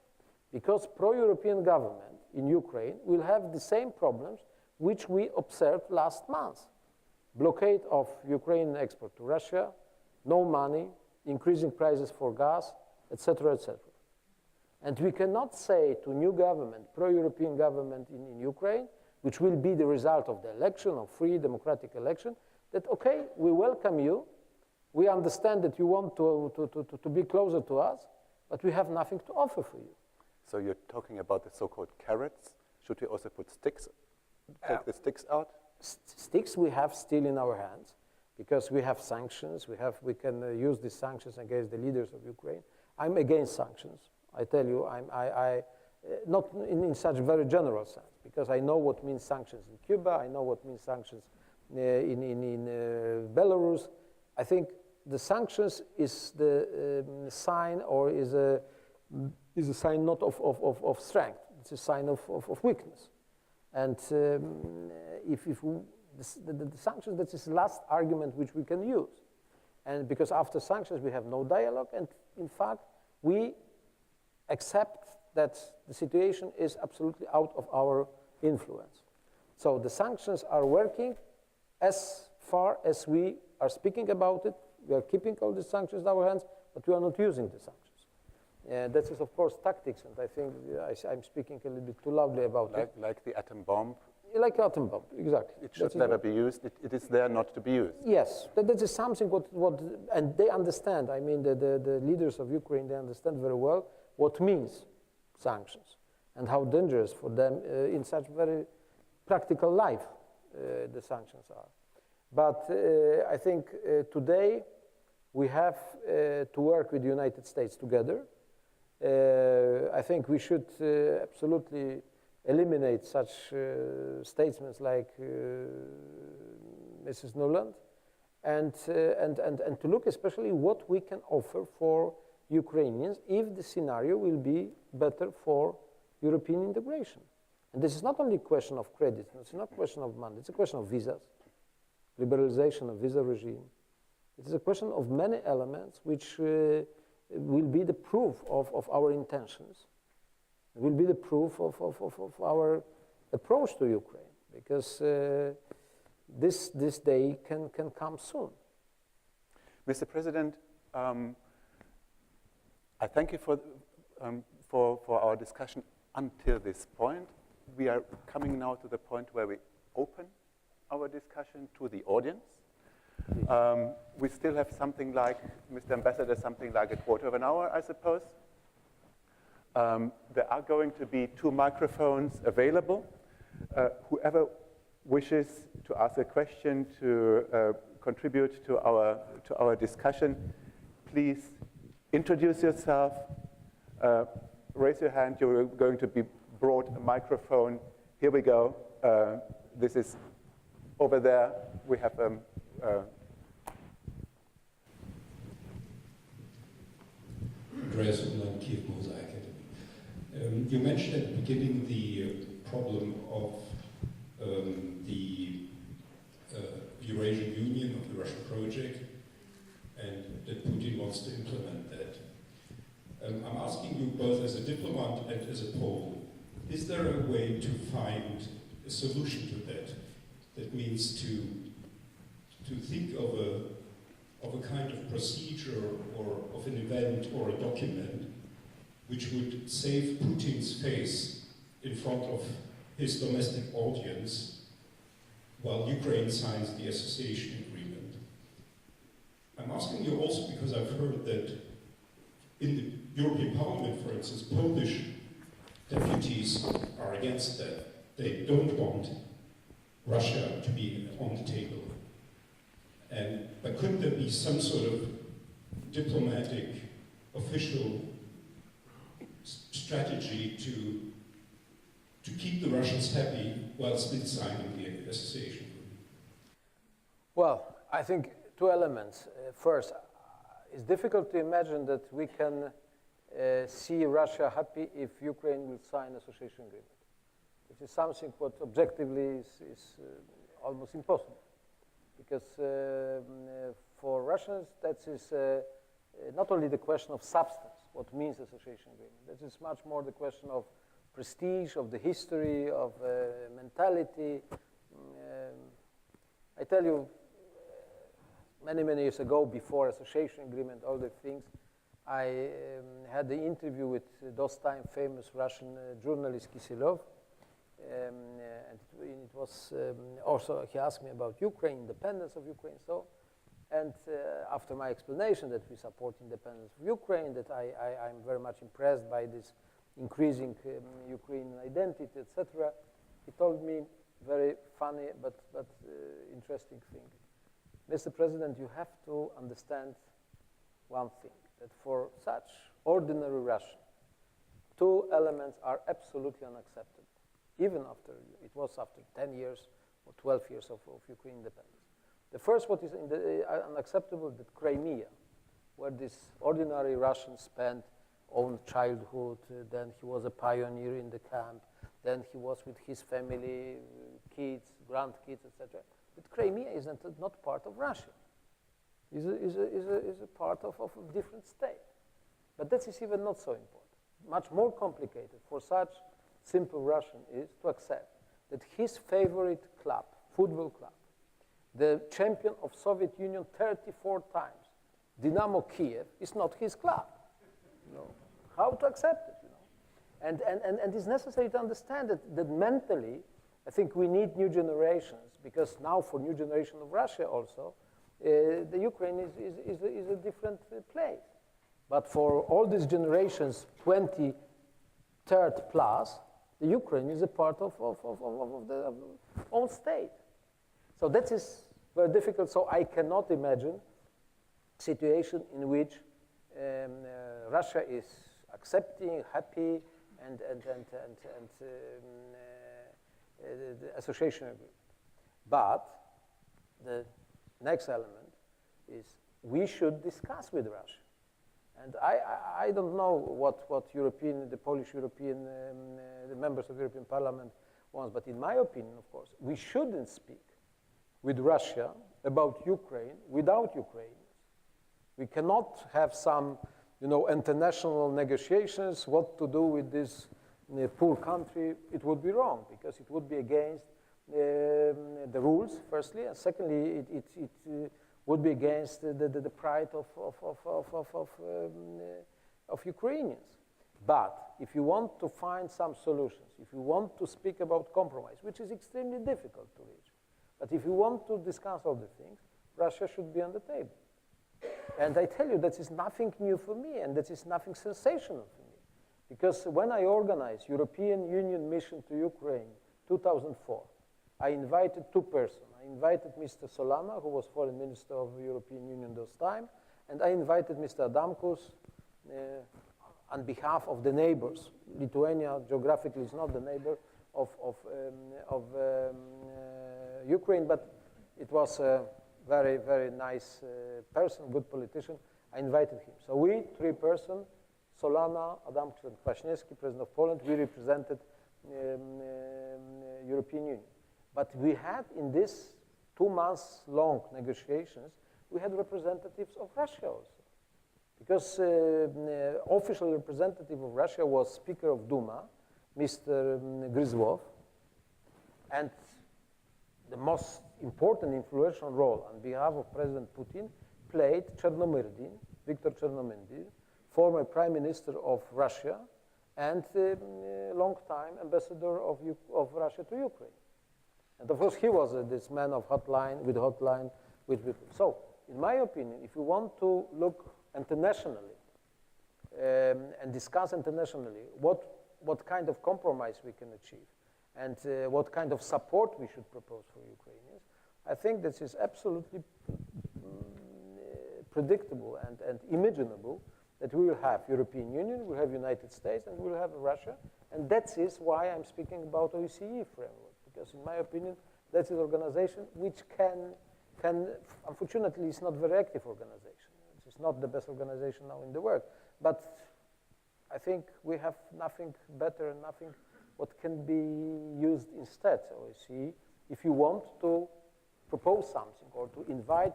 Because pro-European government in Ukraine will have the same problems which we observed last month. Blockade of Ukrainian export to Russia, no money, increasing prices for gas, etc., etc. And we cannot say to new government, pro-European government in Ukraine, which will be the result of the election, of free democratic election, that, okay, we welcome you, we understand that you want to be closer to us, but we have nothing to offer for you. So you're talking about the so-called carrots. Should we also put sticks, take the sticks out? Sticks we have still in our hands, because we have sanctions, we can use these sanctions against the leaders of Ukraine. I'm against sanctions. I tell you, not in such a very general sense, because I know what means sanctions in Cuba, I know what means sanctions in Belarus. I think the sanctions is the sign, or is a sign not of strength, it's a sign of weakness. And the sanctions, that is the last argument which we can use. And because after sanctions we have no dialogue, and in fact we accept that the situation is absolutely out of our influence. So the sanctions are working as far as we are speaking about it. We are keeping all the sanctions in our hands, but we are not using the sanctions. That is, of course, tactics, and I think I'm speaking a little bit too loudly about it. Like the atom bomb? Like atom bomb, exactly. It should never be used. It is there not to be used. Yes, that is something and they understand. I mean, the leaders of Ukraine, they understand very well what means sanctions and how dangerous for them in such very practical life the sanctions are. But I think today we have to work with the United States together. I think we should absolutely eliminate such statements like Mrs. Nuland, and to look especially what we can offer for Ukrainians if the scenario will be better for European integration. And this is not only a question of credit, it's not a question of money, it's a question of visas, liberalization of visa regime. It is a question of many elements which will be the proof of our intentions. It will be the proof of our approach to Ukraine, because this day can come soon. Mr. President, I thank you for our discussion until this point. We are coming now to the point where we open our discussion to the audience. We still have something like, Mr. Ambassador, something like a quarter of an hour, I suppose. There are going to be 2 microphones available. Whoever wishes to ask a question, to contribute to our discussion, please introduce yourself, raise your hand. You're going to be brought a microphone. Here we go. This is over there. We have Andreas Umland, Kiev Mosaic Academy. You mentioned at the beginning the problem of the Eurasian Union, of the Russian project, and that Putin wants to implement that. I'm asking you both as a diplomat and as a Pole, is there a way to find a solution to that? That means to think of a kind of procedure or of an event or a document which would save Putin's face in front of his domestic audience while Ukraine signs the association agreement. I'm asking you also because I've heard that in the European Parliament, for instance, Polish deputies are against that. They don't want Russia to be on the table. But couldn't there be some sort of diplomatic, official strategy to keep the Russians happy while still signing the association agreement? Well, I think 2 elements. First, it's difficult to imagine that we can see Russia happy if Ukraine will sign association agreement. It is something what objectively is almost impossible. Because for Russians, that is not only the question of substance, what means association agreement. This is much more the question of prestige, of the history, of mentality. I tell you, many, many years ago, before association agreement, all the things, I had the interview with those time famous Russian journalist Kisilov, and it was also, he asked me about Ukraine, independence of Ukraine, so, and after my explanation that we support independence of Ukraine, that I'm very much impressed by this increasing Ukrainian identity, etc., he told me very funny but interesting thing. Mr. President, you have to understand one thing, that for such ordinary Russian, two elements are absolutely unacceptable, even after, it was after 10 years or 12 years of Ukraine independence. The first, what is unacceptable, that Crimea, where this ordinary Russian spent own childhood, then he was a pioneer in the camp, then he was with his family, kids, grandkids, etc. But Crimea is not part of Russia. Is a part of a different state. But that is even not so important. Much more complicated for such simple Russian is to accept that his favorite club, football club, the champion of Soviet Union 34 times, Dynamo Kiev, is not his club. You know, how to accept it, you know? And it's necessary to understand that mentally, I think we need new generations, because now for new generation of Russia also, the Ukraine is a different place. But for all these generations, 23rd plus, the Ukraine is a part of the own state. So that is very difficult. So I cannot imagine a situation in which Russia is accepting, happy, and the association agreement. But the next element is we should discuss with Russia. And I don't know what European, the Polish European, the members of the European Parliament wants, but in my opinion, of course, we shouldn't speak with Russia about Ukraine without Ukrainians. We cannot have some, you know, international negotiations, what to do with this poor country. It would be wrong, because it would be against the rules, firstly, and secondly, it would be against the pride of Ukrainians. But if you want to find some solutions, if you want to speak about compromise, which is extremely difficult to reach, but if you want to discuss all the things, Russia should be on the table. And I tell you, that is nothing new for me, and that is nothing sensational for me. Because when I organized European Union mission to Ukraine, 2004, I invited two persons. I invited Mr. Solana, who was foreign minister of the European Union those time, and I invited Mr. Adamkus on behalf of the neighbors. Lithuania geographically is not the neighbor of Ukraine, but it was a very, very nice person, good politician. I invited him. So we, three persons, Solana, Adamkus, and Kwaśniewski, President of Poland, we represented European Union. But we had, in this 2 months long negotiations, we had representatives of Russia also. Because official representative of Russia was Speaker of Duma, Mr. Gryzlov, and the most important influential role on behalf of President Putin played Chernomyrdin, Viktor Chernomyrdin, former Prime Minister of Russia and long-time ambassador of Russia to Ukraine. And of course, he was this man of hotline. So, in my opinion, if you want to look internationally and discuss internationally what kind of compromise we can achieve and what kind of support we should propose for Ukrainians, I think this is absolutely predictable and imaginable that we will have European Union, we'll have United States, and we'll have Russia. And that is why I'm speaking about OSCE framework. Because in my opinion, that is an organization which can unfortunately, it's not a very active organization. It's not the best organization now in the world. But I think we have nothing better, nothing what can be used instead, OSCE, if you want to propose something or to invite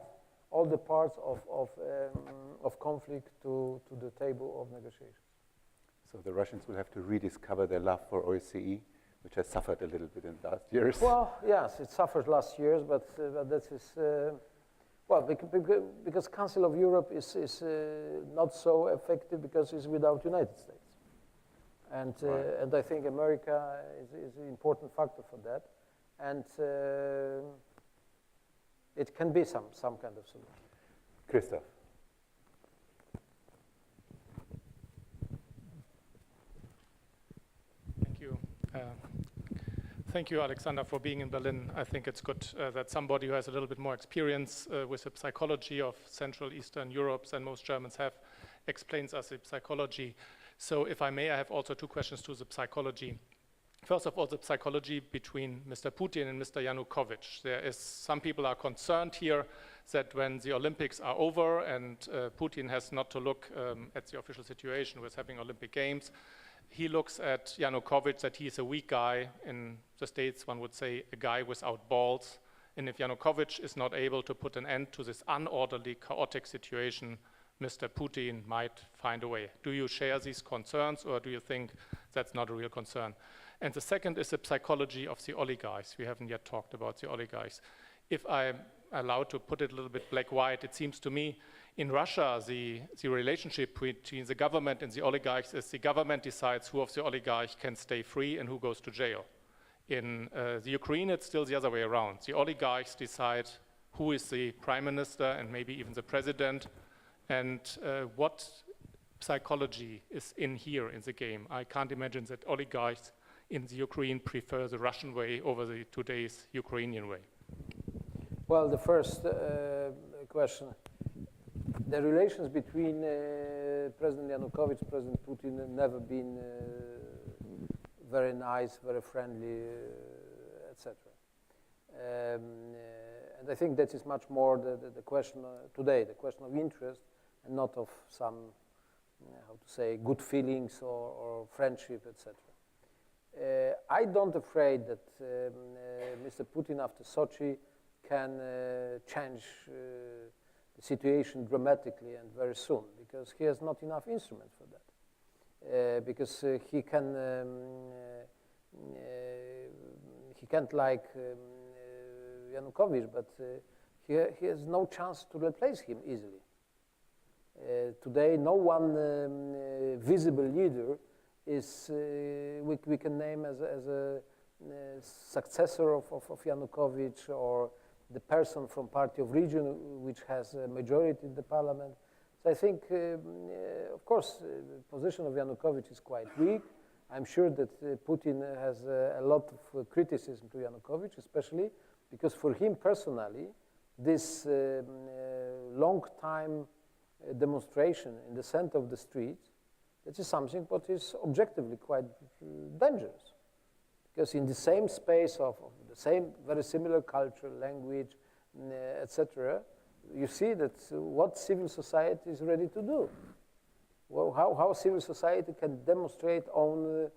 all the parts of conflict to the table of negotiations. So the Russians will have to rediscover their love for OSCE, which has suffered a little bit in the last years. Well, yes, it suffered last years, but that is, well, because Council of Europe is not so effective because it's without United States. And, Right. and I think America is an important factor for that. And it can be some kind of solution. Christoph. Thank you. Thank you, Aleksander, for being in Berlin. I think it's good that somebody who has a little bit more experience with the psychology of Central Eastern Europe than most Germans have explains us the psychology. So if I may, I have also two questions to the psychology. First of all, the psychology between Mr. Putin and Mr. Yanukovych. Some people are concerned here that when the Olympics are over and Putin has not to look at the official situation with having Olympic Games, he looks at Yanukovych that he's a weak guy. In the States, one would say a guy without balls. And if Yanukovych is not able to put an end to this unorderly, chaotic situation, Mr. Putin might find a way. Do you share these concerns, or do you think that's not a real concern? And the second is the psychology of the oligarchs. We haven't yet talked about the oligarchs. If I'm allowed to put it a little bit black-white, it seems to me in Russia, the relationship between the government and the oligarchs is the government decides who of the oligarchs can stay free and who goes to jail. In the Ukraine, it's still the other way around. The oligarchs decide who is the prime minister and maybe even the president, and what psychology is in here in the game. I can't imagine that oligarchs in the Ukraine prefer the Russian way over the today's Ukrainian way. Well, the first question, the relations between President Yanukovych and President Putin have never been very nice, very friendly, etc. And I think that is much more the question today, the question of interest, and not of some, how to say, good feelings or friendship, etc. I don't afraid that Mr. Putin after Sochi can change the situation dramatically and very soon, because he has not enough instruments for that. Because he can't like Yanukovych, but he has no chance to replace him easily. Today, no one visible leader is we can name as a successor of Yanukovych, or the person from Party of Region which has a majority in the parliament. So I think, of course, the position of Yanukovych is quite weak. I'm sure that Putin has a lot of criticism to Yanukovych, especially because for him personally, this long time demonstration in the center of the street, that is something what is objectively quite dangerous. Because in the same space of the same very similar culture, language, etc., you see that what civil society is ready to do. Well, how civil society can demonstrate own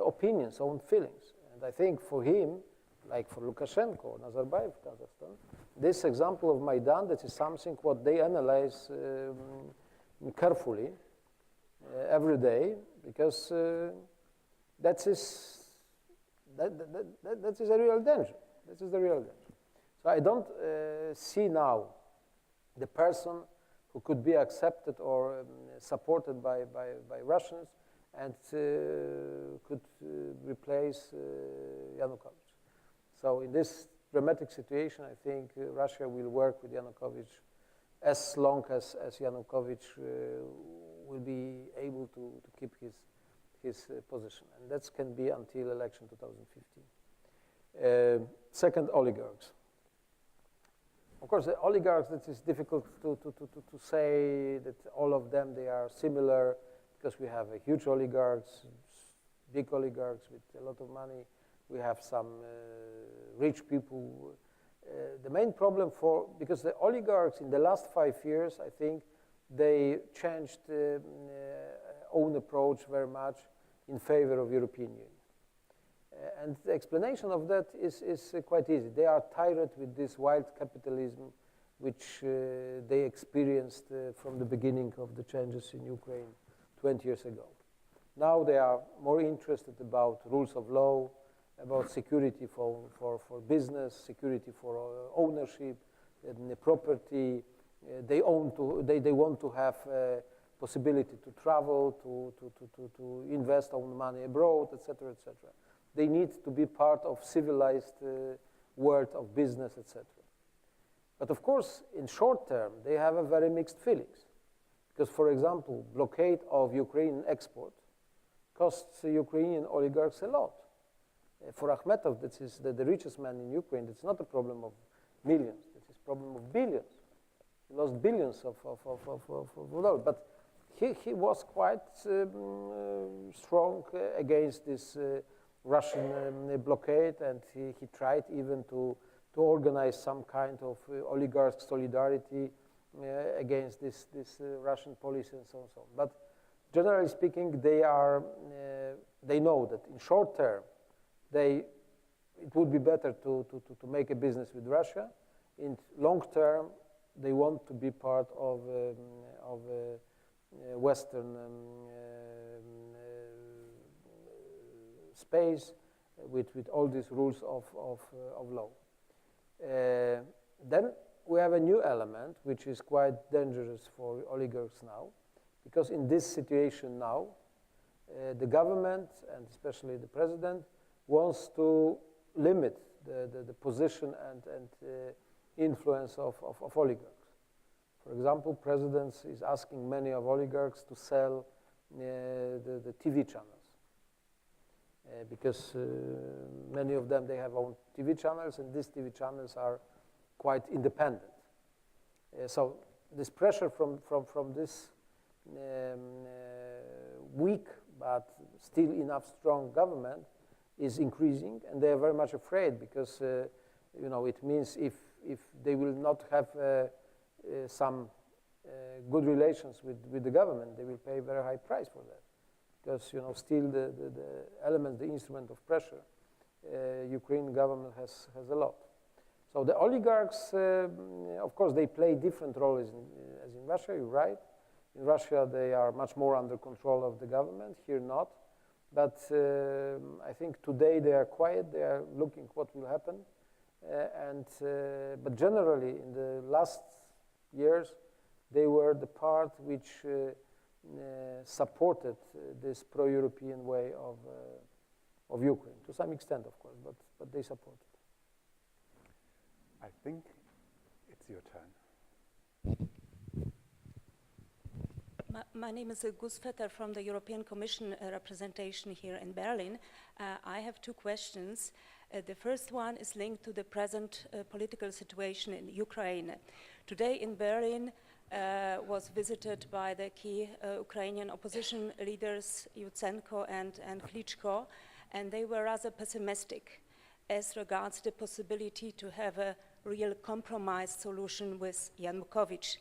opinions, own feelings. And I think for him, like for Lukashenko or Nazarbayev, Kazakhstan, this example of Maidan, that is something what they analyze carefully every day, because that is a real danger. That is the real danger. So I don't see now the person who could be accepted or supported by Russians and could replace Yanukovych. So in this dramatic situation, I think Russia will work with Yanukovych as long as Yanukovych will be able to keep his position. And that can be until election 2015. Second, oligarchs. Of course, the oligarchs, it is difficult to say that all of them, they are similar, because we have a huge oligarchs, big oligarchs with a lot of money. We have some rich people. The main problem because the oligarchs in the last 5 years, I think, they changed own approach very much in favor of European Union. And the explanation of that is quite easy. They are tired with this wild capitalism, which they experienced from the beginning of the changes in Ukraine 20 years ago. Now they are more interested about rules of law, about security for business, security for ownership, and the property. They want to have possibility to travel, to invest own money abroad, etc., etc. They need to be part of civilized world of business, etc. But of course, in short term, they have a very mixed feelings. Because, for example, blockade of Ukrainian export costs Ukrainian oligarchs a lot. For Akhmetov, that is the richest man in Ukraine, it's not a problem of millions, it is a problem of billions. He lost billions of dollars. But he was quite strong against this Russian blockade, and he tried even to organize some kind of oligarch solidarity against this Russian policy and so on and so on. But generally speaking, they know that in short term, it would be better to make a business with Russia. In long term, they want to be part of Western space with all these rules of law. Then we have a new element, which is quite dangerous for oligarchs now, because in this situation now, the government, and especially the president, wants to limit the position and influence of oligarchs. For example, president is asking many of oligarchs to sell the TV channels, because many of them, they have own TV channels, and these TV channels are quite independent. So this pressure from this weak but still enough strong government is increasing, and they are very much afraid, because it means if they will not have some good relations with the government, they will pay a very high price for that, because still the element, the instrument of pressure, Ukrainian government has a lot. So the oligarchs, of course, they play different roles as in Russia. You're right. In Russia, they are much more under control of the government. Here, not. But I think today they are quiet. They are looking what will happen. But generally, in the last years, they were the part which supported this pro-European way of Ukraine, to some extent, of course, but they supported. I think it's your turn. My name is Gus Vetter from the European Commission representation here in Berlin. I have two questions. The first one is linked to the present political situation in Ukraine. Today in Berlin was visited by the key Ukrainian opposition leaders, Yutsenko and Klitschko, and they were rather pessimistic as regards the possibility to have a real compromise solution with Yanukovych.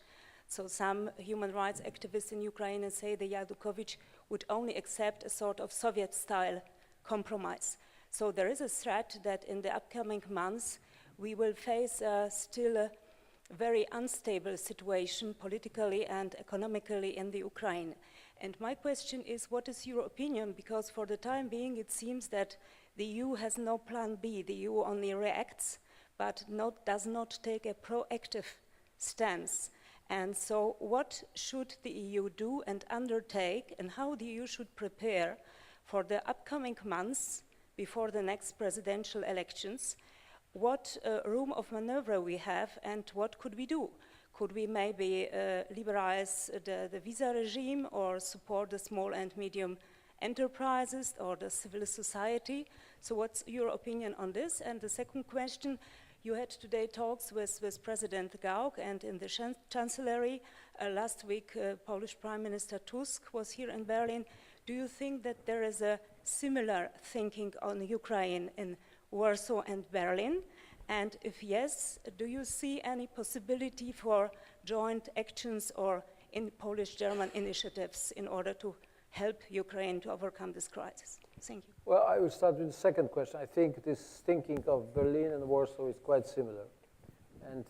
So some human rights activists in Ukraine say that Yanukovych would only accept a sort of Soviet-style compromise. So there is a threat that in the upcoming months we will face still a very unstable situation politically and economically in the Ukraine. And my question is, what is your opinion? Because for the time being it seems that the EU has no plan B. The EU only reacts, but does not take a proactive stance. And so what should the EU do and undertake, and how the EU should prepare for the upcoming months before the next presidential elections? What room of maneuver we have, and what could we do? Could we maybe liberalize the visa regime, or support the small and medium enterprises or the civil society? So what's your opinion on this? And the second question, you had today talks with President Gauck and in the Chancellery. Last week, Polish Prime Minister Tusk was here in Berlin. Do you think that there is a similar thinking on Ukraine in Warsaw and Berlin? And if yes, do you see any possibility for joint actions or in Polish-German initiatives in order to help Ukraine to overcome this crisis? Thank you. Well, I will start with the second question. I think this thinking of Berlin and Warsaw is quite similar. And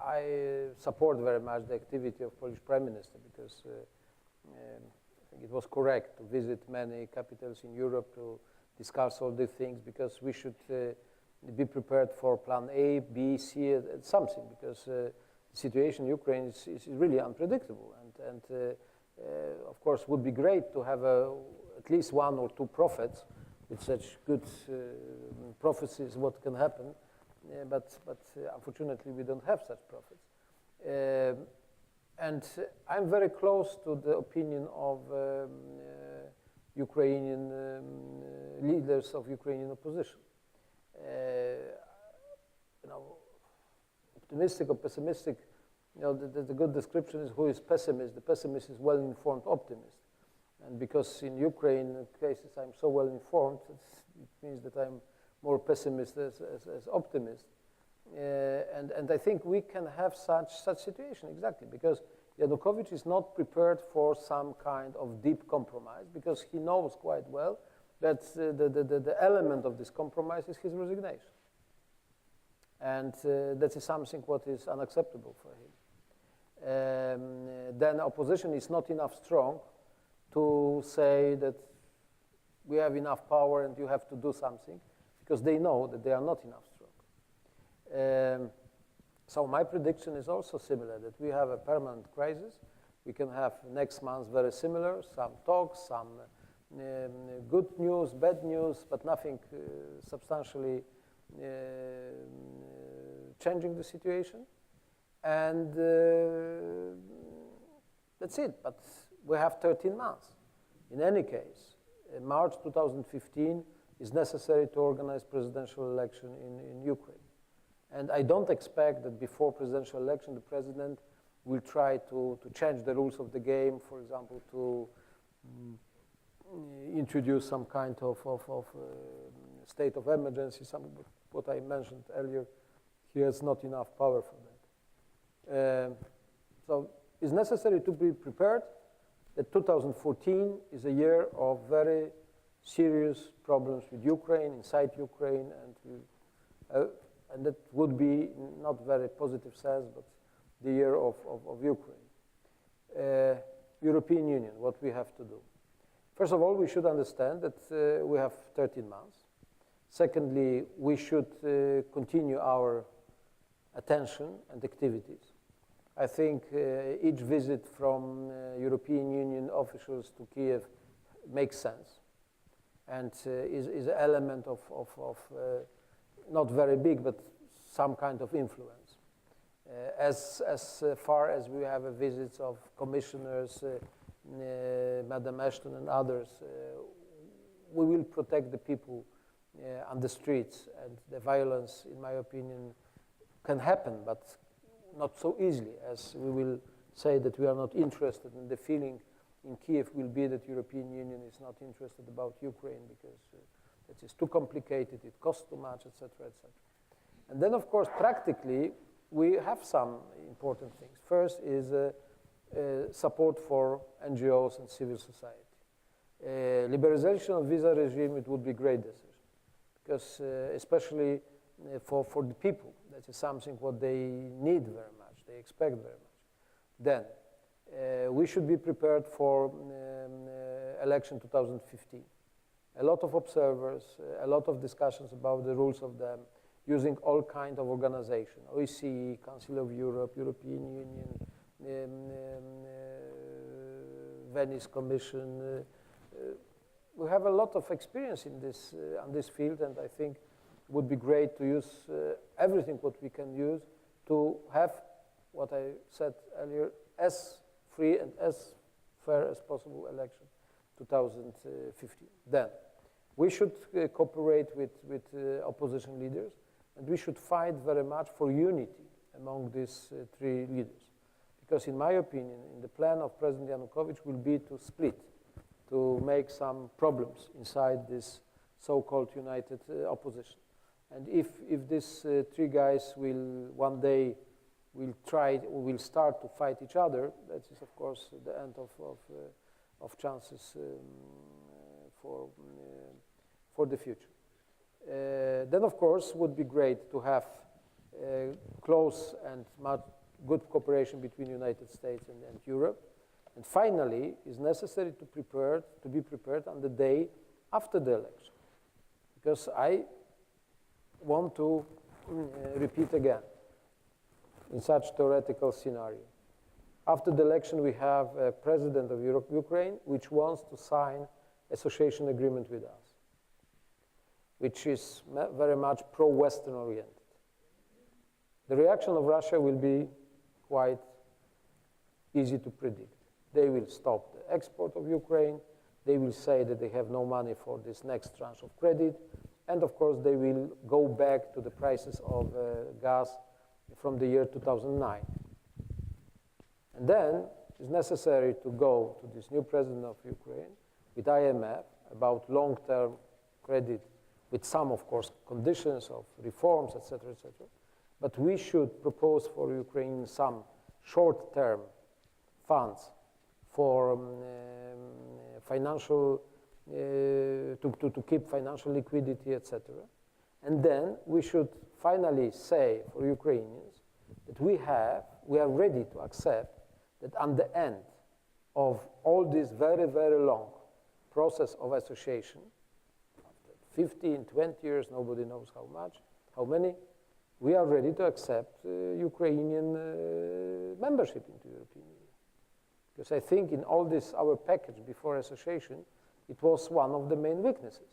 I support very much the activity of Polish Prime Minister because I think it was correct to visit many capitals in Europe to discuss all these things, because we should be prepared for plan A, B, C, and something, because the situation in Ukraine is really unpredictable. And of course, would be great to have at least one or two prophets with such good prophecies what can happen. But unfortunately, we don't have such prophets. And I'm very close to the opinion of Ukrainian leaders of Ukrainian opposition. Optimistic or pessimistic, the good description is who is pessimist. The pessimist is well-informed optimist. And because in Ukraine cases I'm so well-informed, it means that I'm more pessimist as optimist. And I think we can have such situation, exactly, because Yanukovych is not prepared for some kind of deep compromise, because he knows quite well that the element of this compromise is his resignation. And that is something what is unacceptable for him. Then opposition is not enough strong to say that we have enough power and you have to do something, because they know that they are not enough strong. So my prediction is also similar, that we have a permanent crisis. We can have next month very similar, some talks, some good news, bad news, but nothing substantially changing the situation. And that's it, but we have 13 months. In any case, in March 2015 is necessary to organize presidential election in Ukraine. And I don't expect that before presidential election, the president will try to change the rules of the game, for example, to introduce some kind of state of emergency, what I mentioned earlier. He has not enough power for that. So it's necessary to be prepared that 2014 is a year of very serious problems with Ukraine, inside Ukraine, and that would be not very positive sense, but the year of Ukraine. European Union, what we have to do. First of all, we should understand that we have 13 months. Secondly, we should continue our attention and activities. I think each visit from European Union officials to Kiev makes sense and is an element of not very big, but some kind of influence. As far as we have visits of commissioners, Madam Ashton and others, we will protect the people on the streets, and the violence, in my opinion, can happen, but not so easily as we will say that we are not interested, and the feeling in Kiev will be that European Union is not interested about Ukraine because it is too complicated, it costs too much, etc., etc. And then, of course, practically, we have some important things. First is support for NGOs and civil society. Liberalization of visa regime, it would be a great decision, because especially for the people, that is something what they need very much, they expect very much. Then, we should be prepared for election 2015. A lot of observers, a lot of discussions about the rules of them, using all kinds of organizations, OSCE, Council of Europe, European Union, Venice Commission. We have a lot of experience in this, on this field, and I think it would be great to use everything what we can use to have, what I said earlier, as free and as fair as possible election 2015. Then, we should cooperate with opposition leaders, and we should fight very much for unity among these three leaders. Because in my opinion, in the plan of President Yanukovych will be to split, to make some problems inside this so-called united opposition. And if these three guys will one day will start to fight each other, that is of course the end of chances for the future. Then of course would be great to have close and much good cooperation between the United States and Europe. And finally, it's necessary to be prepared on the day after the election. Because I want to repeat again, in such theoretical scenario. After the election, we have a president of Ukraine which wants to sign association agreement with us, which is very much pro-Western oriented. The reaction of Russia will be quite easy to predict. They will stop the export of Ukraine. They will say that they have no money for this next tranche of credit. And of course, they will go back to the prices of gas from the year 2009. And then it's necessary to go to this new president of Ukraine with IMF about long-term credit with some, of course, conditions of reforms, etc., etc. But we should propose for Ukraine some short-term funds for financial, to keep financial liquidity, etc. And then we should finally say for Ukrainians that we are ready to accept that at the end of all this very, very long process of association, 15, 20 years, nobody knows how much, how many, we are ready to accept Ukrainian membership into European Union. Because I think in all this, our package before association, it was one of the main weaknesses.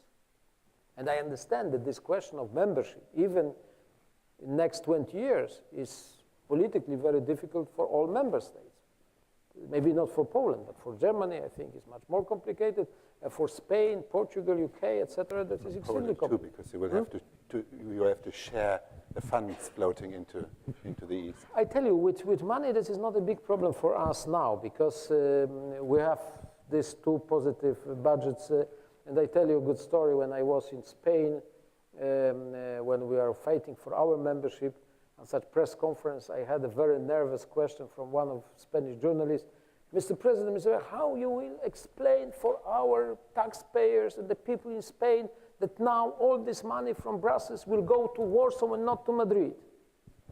And I understand that this question of membership, even in the next 20 years, is politically very difficult for all member states. Maybe not for Poland, but for Germany, I think it's much more complicated. For Spain, Portugal, UK, etc., that is extremely complicated. Too, because you will have to share the funds floating into the East. I tell you, with money, this is not a big problem for us now, because we have these two positive budgets. And I tell you a good story. When I was in Spain, when we are fighting for our membership, on such press conference, I had a very nervous question from one of Spanish journalists. Mr. President, how you will explain for our taxpayers and the people in Spain that now all this money from Brussels will go to Warsaw and not to Madrid?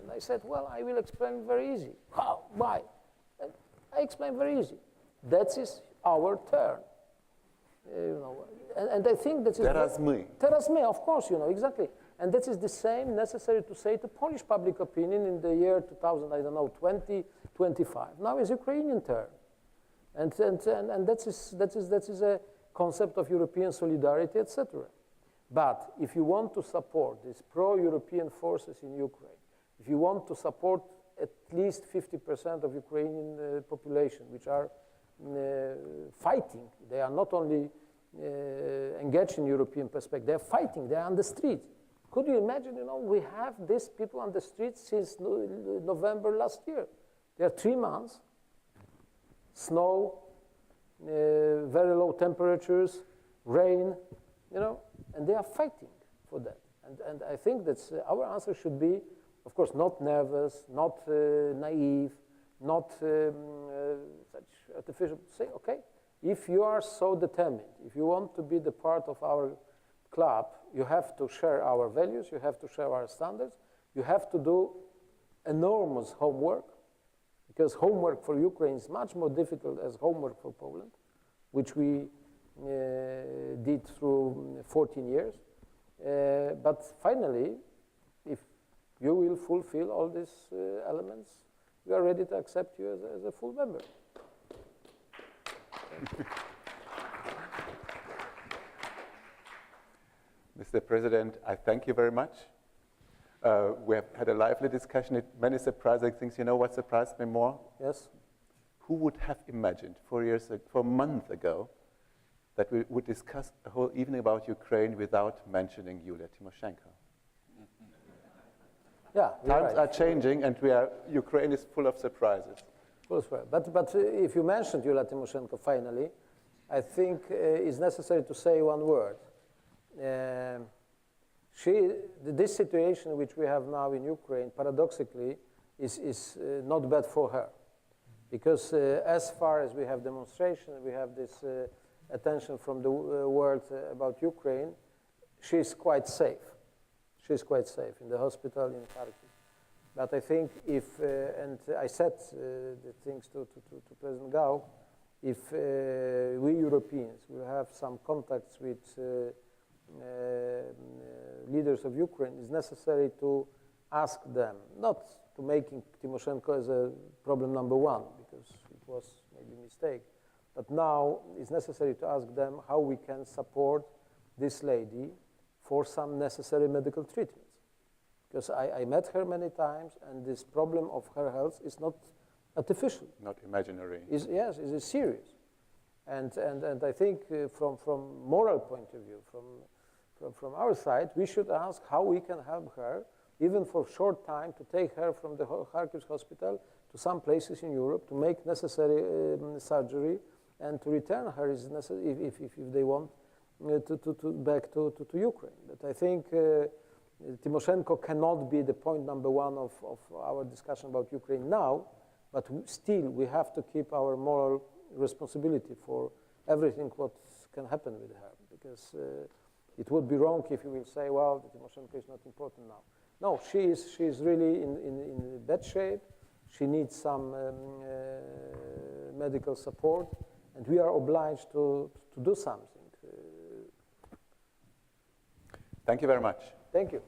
And I said, well, I will explain very easy. How? Why? And I explained very easy. That is our turn. And I think that is... Teraz my. Teraz my, of course, exactly. And that is the same necessary to say to Polish public opinion in the year 2000, I don't know, 2025. Now is Ukrainian turn. And that is a concept of European solidarity, etc. But if you want to support these pro-European forces in Ukraine, if you want to support at least 50% of Ukrainian population, which are fighting, they are not only engaged in European perspective, they are fighting, they are on the street. Could you imagine, we have these people on the streets since November last year. There are 3 months, snow, very low temperatures, rain, and they are fighting for that. And I think that our answer should be, of course, not nervous, not naive, not such artificial. Say, okay, if you are so determined, if you want to be the part of our club, you have to share our values, you have to share our standards, you have to do enormous homework, because homework for Ukraine is much more difficult as homework for Poland, which we did through 14 years. But finally, if you will fulfill all these elements, we are ready to accept you as a full member. Mr. President, I thank you very much. We have had a lively discussion, many surprising things. You know what surprised me more? Yes. Who would have imagined 4 a month ago, that we would discuss a whole evening about Ukraine without mentioning Yulia Tymoshenko? Yeah, times are changing, and Ukraine is full of surprises. Full of surprises. But if you mentioned Yulia Tymoshenko finally, I think it's necessary to say one word. This situation which we have now in Ukraine, paradoxically, is not bad for her. Because as far as we have demonstration, we have this attention from the world about Ukraine, she's quite safe. She's quite safe in the hospital in Kharkiv. But I think if, and I said the things to President Gauck, if we Europeans will have some contacts with leaders of Ukraine, it's necessary to ask them, not to making Tymoshenko as a problem number one, because it was maybe a mistake, but now it's necessary to ask them how we can support this lady for some necessary medical treatments. Because I met her many times, and this problem of her health is not artificial. Not imaginary. Yes, it is serious. And I think from moral point of view, from our side, we should ask how we can help her, even for a short time, to take her from the Kharkiv hospital to some places in Europe to make necessary surgery and to return her if they want back to Ukraine. But I think Tymoshenko cannot be the point number one of our discussion about Ukraine now, but still we have to keep our moral responsibility for everything what can happen with her, because it would be wrong if you will say, well, Tymoshenko is not important now. No, she is really in bad shape. She needs some medical support, and we are obliged to do something. Thank you very much. Thank you.